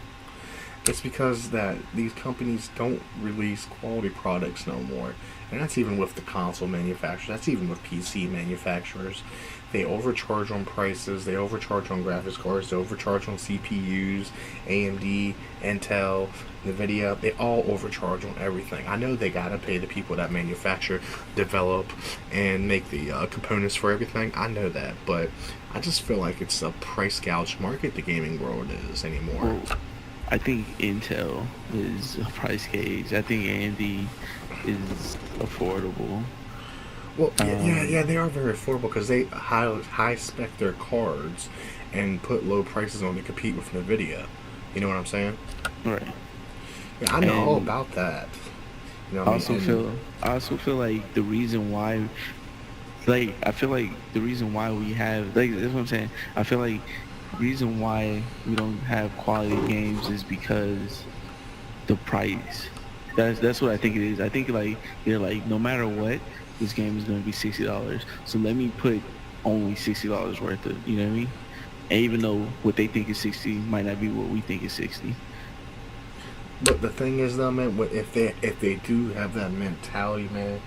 Speaker 3: It's because that these companies don't release quality products no more. And that's even with the console manufacturers. That's even with PC manufacturers. They overcharge on prices. They overcharge on graphics cards. They overcharge on CPUs, AMD, Intel, NVIDIA. They all overcharge on everything. I know they gotta pay the people that manufacture, develop, and make the components for everything. I know that, but I just feel like it's a price gouge market the gaming world is anymore.
Speaker 4: Well, I think Intel is a price gauge. I think AMD is affordable.
Speaker 3: Well, yeah, they are very affordable because they high spec their cards and put low prices on to compete with NVIDIA. You know what I'm saying?
Speaker 4: Right.
Speaker 3: Yeah, I know all about that. You know what I mean?
Speaker 4: I also feel like the reason why, like, I feel like the reason why we have, like, that's what I'm saying. I feel like the reason why we don't have quality games is because the price. That's what I think it is. I think like they're like, no matter what, this game is gonna be $60. So let me put only $60 worth of, you know what I mean? And even though what they think is 60 might not be what we think is 60.
Speaker 3: But the thing is, though, man, if they do have that mentality, man,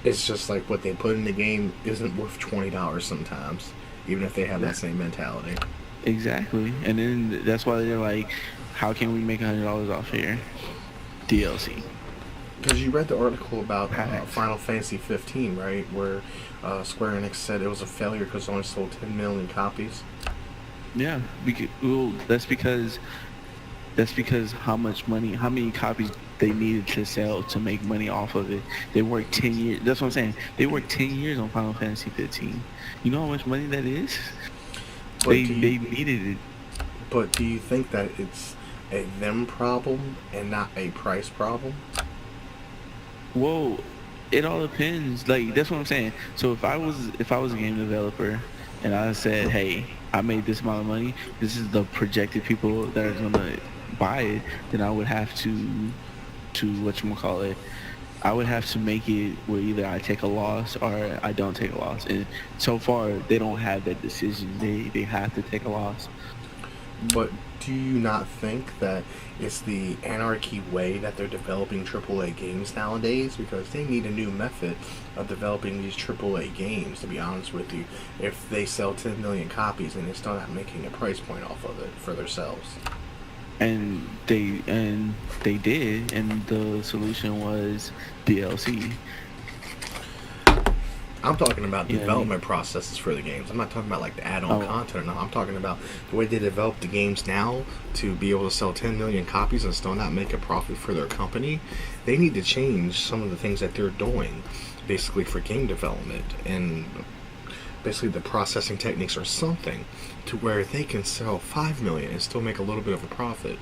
Speaker 3: it's just like what they put in the game isn't worth $20 sometimes, even if they have that same mentality.
Speaker 4: Exactly. And then that's why they're like, how can we make $100 off here? DLC.
Speaker 3: Because you read the article about
Speaker 4: Packs.
Speaker 3: Final Fantasy 15, right? Where Square Enix said it was a failure because it only sold 10 million copies.
Speaker 4: Yeah. That's because how much money, how many copies they needed to sell to make money off of it. They worked 10 years. That's what I'm saying. They worked 10 years on Final Fantasy 15. You know how much money that is? They needed it.
Speaker 3: But do you think that it's a them problem and not a price problem?
Speaker 4: Well, it all depends. Like, that's what I'm saying. So if I was a game developer and I said, hey, I made this amount of money, this is the projected people that are gonna buy it, then I would have to whatchamacallit, I would have to make it where either I take a loss or I don't take a loss. And so far they don't have that decision. They have to take a loss.
Speaker 3: But do you not think that it's the anarchy way that they're developing AAA games nowadays? Because they need a new method of developing these AAA games, to be honest with you. If they sell 10 million copies and they're still not making a price point off of it for themselves.
Speaker 4: And they did, and the solution was DLC.
Speaker 3: I'm talking about
Speaker 4: Yeah,
Speaker 3: development processes for the games. I'm not talking about like the add-on content. No, I'm talking about the way they develop the games now to be able to sell 10 million copies and still not make a profit for their company. They need to change some of the things that they're doing, basically for game development, and basically the processing techniques or something to where they can sell 5 million and still make a little bit of a profit.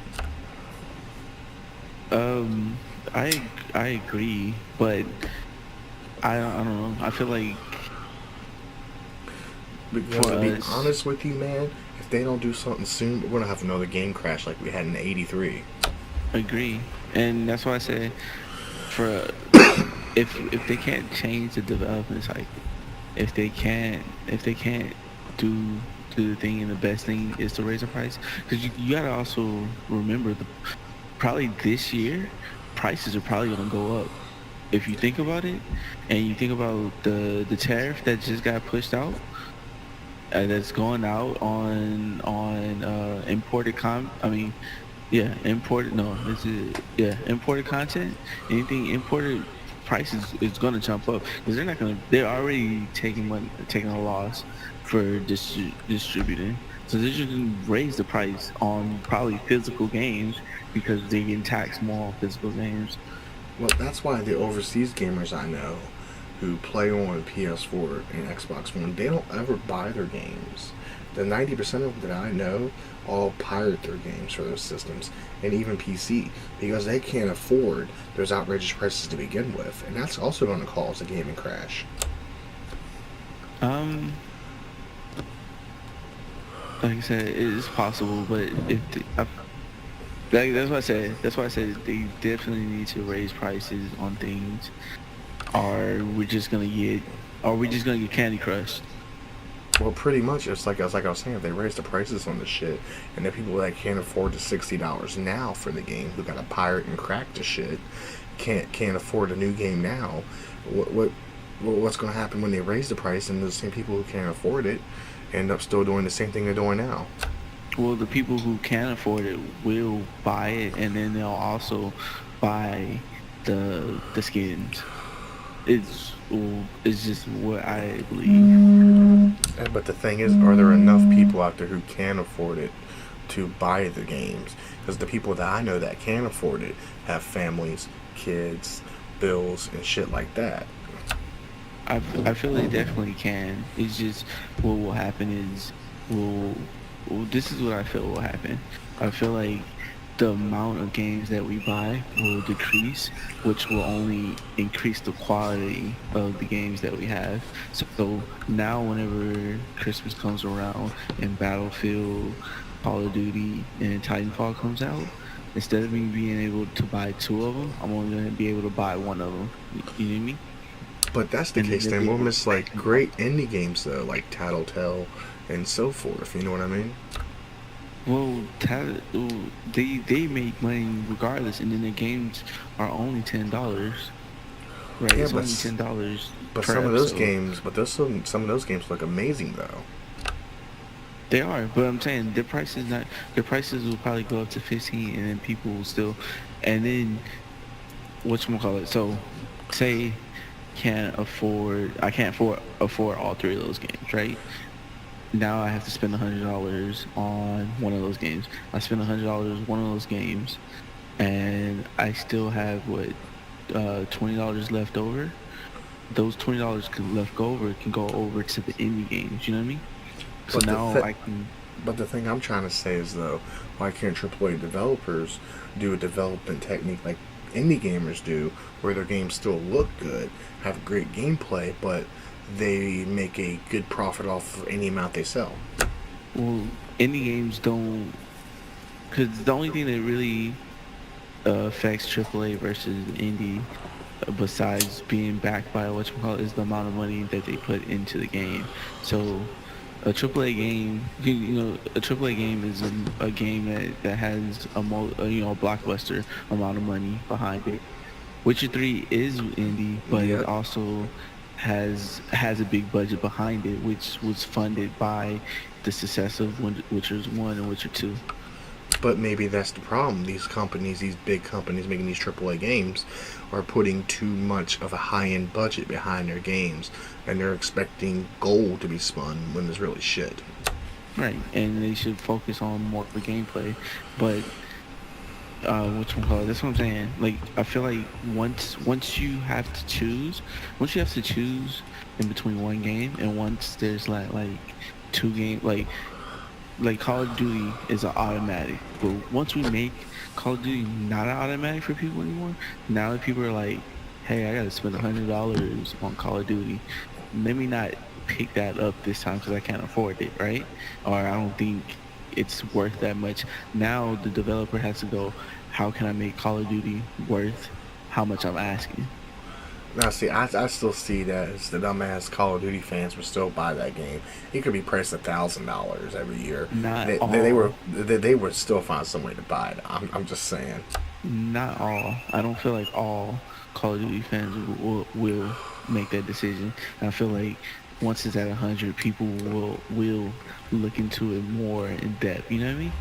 Speaker 4: I agree, but I don't know. I feel like
Speaker 3: Because
Speaker 4: for
Speaker 3: to be
Speaker 4: us,
Speaker 3: honest with you, man, if they don't do something soon, we're gonna have another game crash like we had in '83.
Speaker 4: agree, and that's why I say, for if they can't change the development cycle, if they can't do the thing, and the best thing is to raise the price, because you gotta also remember probably this year prices are probably gonna go up. If you think about it, and you think about the tariff that just got pushed out, that's going out on imported imported content. Anything imported, prices is gonna jump up because they're already taking a loss for distributing. So they're just gonna raise the price on probably physical games because they get taxed more on physical games.
Speaker 3: Well, that's why the overseas gamers I know who play on PS4 and Xbox One, they don't ever buy their games. The 90% of them that I know all pirate their games for those systems, and even PC, because they can't afford those outrageous prices to begin with, and that's also going to cause a gaming crash.
Speaker 4: Like I said, it is possible, but that's why I said. That's why I said they definitely need to raise prices on things, or we're just gonna get Candy Crushed.
Speaker 3: Well, pretty much, it's like I was saying, if they raise the prices on the shit, and the people that can't afford the $60 now for the game, who got to pirate and crack the shit, can't afford a new game now. What's going to happen when they raise the price, and the same people who can't afford it end up still doing the same thing they're doing now?
Speaker 4: Well, the people who can afford it will buy it, and then they'll also buy the skins. It's just what I believe.
Speaker 3: But the thing is, are there enough people out there who can afford it to buy the games? Because the people that I know that can afford it have families, kids, bills, and shit like that.
Speaker 4: I feel they definitely can. It's just what will happen is this is what I feel will happen. I feel like the amount of games that we buy will decrease, which will only increase the quality of the games that we have. So now whenever Christmas comes around and Battlefield, Call of Duty, and Titanfall comes out, instead of me being able to buy 2 of them, I'm only going to be able to buy 1 of them. You know what I mean?
Speaker 3: But that's the
Speaker 4: And
Speaker 3: case.
Speaker 4: then
Speaker 3: Then
Speaker 4: they'll
Speaker 3: we'll
Speaker 4: be
Speaker 3: miss like great indie games though, like Tattletale and so forth. You know what I mean?
Speaker 4: Well, they make money regardless, and then their games are only $10. Right,
Speaker 3: Yeah,
Speaker 4: it's
Speaker 3: but
Speaker 4: only $10
Speaker 3: but
Speaker 4: per
Speaker 3: some of those
Speaker 4: episode.
Speaker 3: games, some of those games look amazing though.
Speaker 4: They are, but I'm saying their prices will probably go up to 15, and then people will still, and then whatchamacallit. So, say I can't afford all 3 of those games, right? Now I have to spend $100 on one of those games. I spend $100 one of those games, and I still have $20 left over. Those $20 can go over to the indie games. You know what I mean? So
Speaker 3: But
Speaker 4: now I can.
Speaker 3: but the thing I'm trying to say is though, why can't AAA developers do a development technique like indie gamers do, where their games still look good, have great gameplay, but they make a good profit off of any amount they sell?
Speaker 4: Well, indie games don't, because the only thing that really affects AAA versus indie, besides being backed by whatchamacallit, is the amount of money that they put into the game. So a AAA game, a AAA game is a game that has a blockbuster amount of money behind it. Witcher 3 is indie, but it
Speaker 3: Yep.
Speaker 4: also has a big budget behind it, which was funded by the success of Witcher's 1 and Witcher 2.
Speaker 3: But maybe that's the problem. These big companies making these AAA games, are putting too much of a high-end budget behind their games, and they're expecting gold to be spun when it's really shit.
Speaker 4: Right, and they should focus on more of the gameplay. But that's what I'm saying. Like, I feel like once you have to choose in between one game, and once there's like 2 games, like Call of Duty is an automatic. But once we make Call of Duty not an automatic for people anymore, now that people are like, hey, I gotta spend $100 on Call of Duty, let me not pick that up this time because I can't afford it, right? Or I don't think it's worth that much. Now the developer has to go, how can I make Call of Duty worth how much I'm asking?
Speaker 3: Now, see, I still see that as the dumbass Call of Duty fans would still buy that game. It could be priced $1,000 every year.
Speaker 4: Not
Speaker 3: They,
Speaker 4: all.
Speaker 3: they would still find some way to buy it. I'm just saying.
Speaker 4: Not all. I don't feel like all Call of Duty fans will make that decision. And I feel like once it's at 100, people will look into it more in depth. You know what I mean?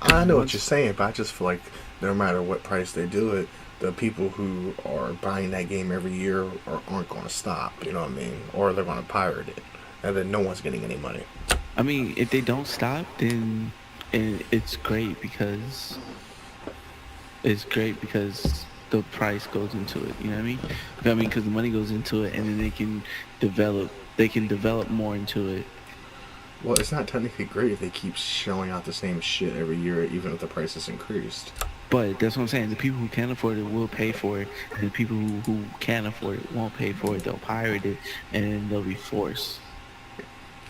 Speaker 3: I know what you're saying, but I just feel like no matter what price they do it, the people who are buying that game every year aren't going to stop. You know what I mean? Or they're going to pirate it, and then no one's getting any money.
Speaker 4: I mean, if they don't stop, then it's great because the price goes into it. You know what I mean? Because the money goes into it, and then they can develop more into it.
Speaker 3: Well, it's not technically great if they keep shelling out the same shit every year, even if the price is increased.
Speaker 4: But that's what I'm saying. The people who can afford it will pay for it, and the people who can't afford it won't pay for it. They'll pirate it, and then they'll be forced.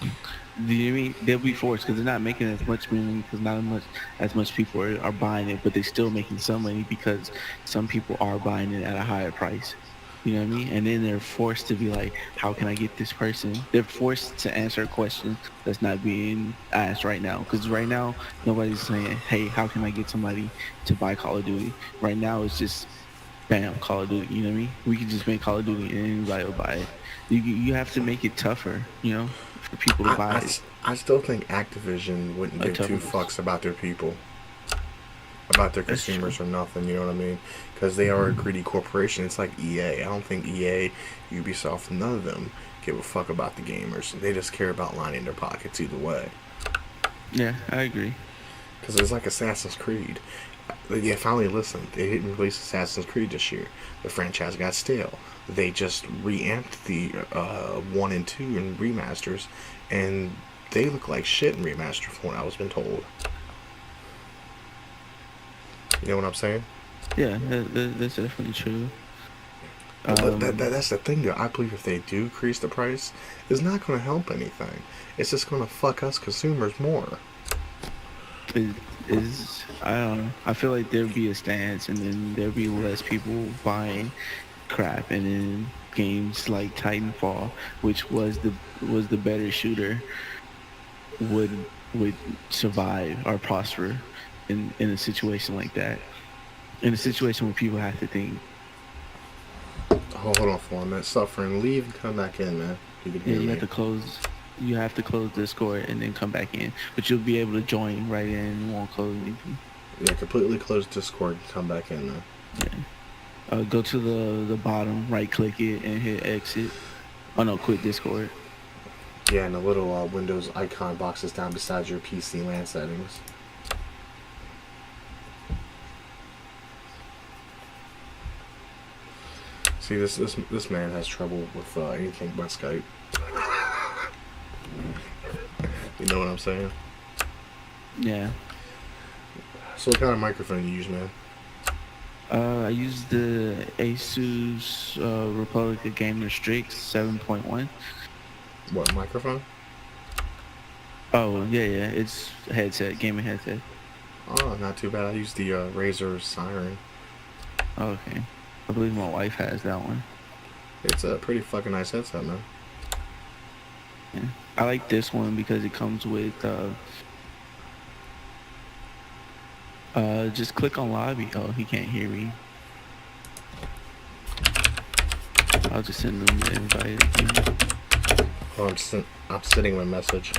Speaker 4: Do you know what I mean? They'll be forced because they're not making as much money because not as much people are buying it, but they're still making some money because some people are buying it at a higher price. You know what I mean? And then they're forced to be like, how can I get this person? They're forced to answer a question that's not being asked right now. Because right now, nobody's saying, hey, how can I get somebody to buy Call of Duty? Right now, it's just, bam, Call of Duty. You know what I mean? We can just make Call of Duty and anybody will buy it. You have to make it tougher, for people to buy it.
Speaker 3: I still think Activision wouldn't give 2 fucks about their people. About their consumers or nothing, you know what I mean? Because they are a greedy corporation. It's like EA. I don't think EA, Ubisoft, none of them give a fuck about the gamers. They just care about lining their pockets either way.
Speaker 4: Yeah, I agree.
Speaker 3: Because it's like Assassin's Creed. Yeah, finally listened. They didn't release Assassin's Creed this year. The franchise got stale. They just reamped the 1 and 2 in remasters, and they look like shit in remaster from what I was been told. You know what I'm saying?
Speaker 4: Yeah, that's definitely true.
Speaker 3: But that's the thing, though. I believe if they do increase the price, it's not going to help anything. It's just going to fuck us consumers more.
Speaker 4: I don't know. I feel like there'd be a stance, and then there'd be less people buying crap, and then games like Titanfall, which was the better shooter, would survive or prosper in a situation like that. In a situation where people have to think.
Speaker 3: Hold on for a minute. Suffering, leave and come back in, man. You can hear
Speaker 4: Yeah, you
Speaker 3: me.
Speaker 4: have to close. You have to close Discord and then come back in, but you'll be able to join right in. You won't close anything.
Speaker 3: Yeah, completely close Discord and come back in, man.
Speaker 4: Yeah. Go to the bottom, right click it, and hit exit. Oh no, quit Discord.
Speaker 3: Yeah, and the little Windows icon box is down beside your PC LAN settings. See, this man has trouble with anything but Skype. You know what I'm saying?
Speaker 4: Yeah.
Speaker 3: So what kind of microphone you use, man?
Speaker 4: I use the Asus Republica Gamer Strix 7.1.
Speaker 3: What microphone?
Speaker 4: Oh yeah, it's a headset, gaming headset.
Speaker 3: Oh, not too bad. I use the Razer Siren.
Speaker 4: Oh, okay. I believe my wife has that one.
Speaker 3: It's a pretty fucking nice headset, man.
Speaker 4: Yeah. I like this one because it comes with just click on lobby. Oh, he can't hear me. I'll just send him the invite.
Speaker 3: Oh, I'm sending him a message.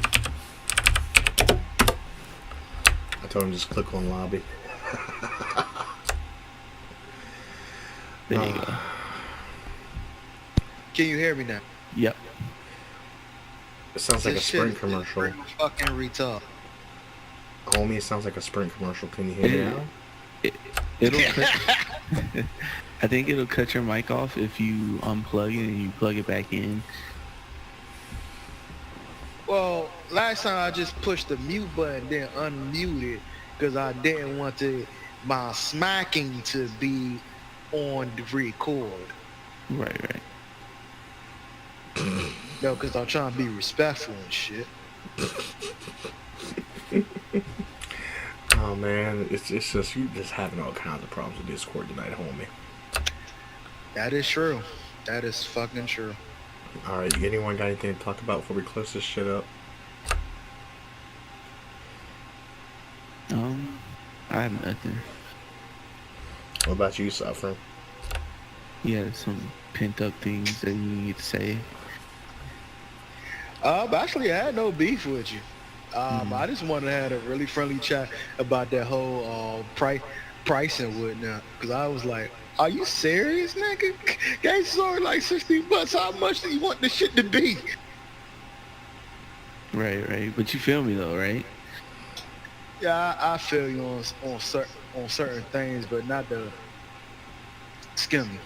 Speaker 3: I told him just click on lobby.
Speaker 4: There you go.
Speaker 2: Can you hear me now?
Speaker 4: Yep.
Speaker 3: It sounds like a
Speaker 2: This shit
Speaker 3: Sprint
Speaker 2: is
Speaker 3: commercial.
Speaker 2: pretty fucking retarded.
Speaker 3: Homie, it sounds like a Sprint commercial. Can you hear me now?
Speaker 4: It'll cut, I think it'll cut your mic off if you unplug it and you plug it back in.
Speaker 2: Well, last time I just pushed the mute button, then unmuted because I didn't want my smacking to be on the record.
Speaker 4: Right.
Speaker 2: No, because I'm trying to be respectful and shit.
Speaker 3: Oh man, it's just you just having all kinds of problems with Discord tonight, homie.
Speaker 2: That is true. That is fucking true.
Speaker 3: All right, anyone got anything to talk about before we close this shit up?
Speaker 4: I have nothing.
Speaker 3: What about you, Suffering?
Speaker 4: Yeah, some pent up things that you need to say.
Speaker 2: Actually, I had no beef with you. I just wanted to have a really friendly chat about that whole price and whatnot. Because I was like, are you serious, nigga? Games are like $60. How much do you want this shit to be?
Speaker 4: Right. But you feel me though, right?
Speaker 2: Yeah, I feel you on certain things, but not the skimming.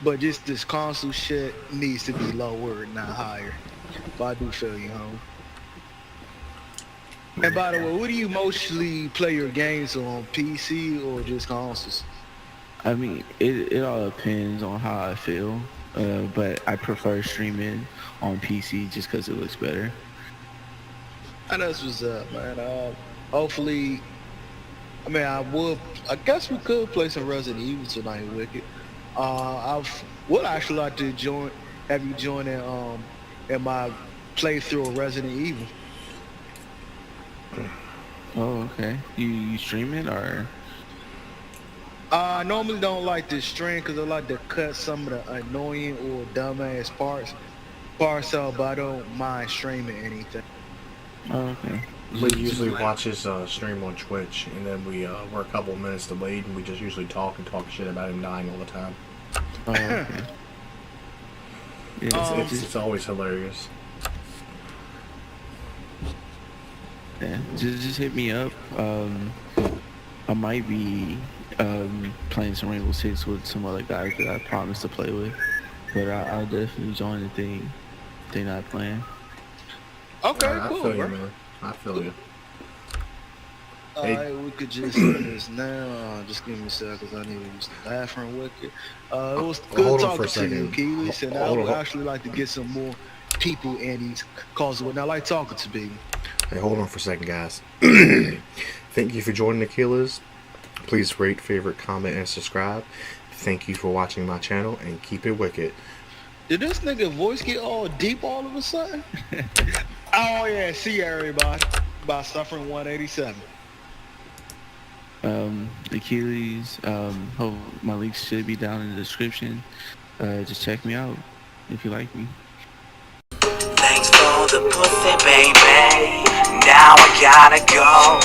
Speaker 2: But just this console shit needs to be lower, not higher. But I do feel you, homie. And by the way, what do you mostly play your games on, PC or just consoles?
Speaker 4: I mean, it all depends on how I feel. But I prefer streaming on PC just because it looks better.
Speaker 2: And that's what's up, man. Hopefully, I guess we could play some Resident Evil tonight, Wicked. I would actually like to have you join in my playthrough of Resident Evil.
Speaker 4: Oh, okay. You streaming or?
Speaker 2: I normally don't like to stream because I like to cut some of the annoying or dumbass parts out, but I don't mind streaming anything.
Speaker 4: Oh, okay.
Speaker 3: We usually watch his stream on Twitch, and then we're a couple of minutes delayed, and we just usually talk shit about him dying all the time.
Speaker 4: Oh, okay. Yeah,
Speaker 3: It's always hilarious.
Speaker 4: Yeah, just hit me up. I might be playing some Rainbow Six with some other guys that I promised to play with, but I'll definitely join the thing. They're not playing.
Speaker 2: Okay,
Speaker 3: I
Speaker 2: cool,
Speaker 3: feel
Speaker 2: bro.
Speaker 3: you, man. I feel you.
Speaker 5: Alright, we could just end this now. Just give me a second, cause I need to use the bathroom wicked. It was good
Speaker 3: hold on for
Speaker 5: talking
Speaker 3: a
Speaker 5: to you,
Speaker 3: second.
Speaker 5: Keely. And I
Speaker 3: Hold on,
Speaker 5: would
Speaker 3: hold-
Speaker 5: actually like to get some more people in these calls. And I like talking to people.
Speaker 3: Hey, hold on for a second, guys. Thank you for joining the Killers. Please rate, favorite, comment, and subscribe. Thank you for watching my channel, and keep it wicked.
Speaker 5: Did this nigga voice get all deep all of a sudden?
Speaker 2: Oh yeah, see everybody by suffering 187.
Speaker 4: Achilles, my links should be down in the description. Just check me out if you like me.
Speaker 1: Thanks for the pussy, baby. Now I gotta go.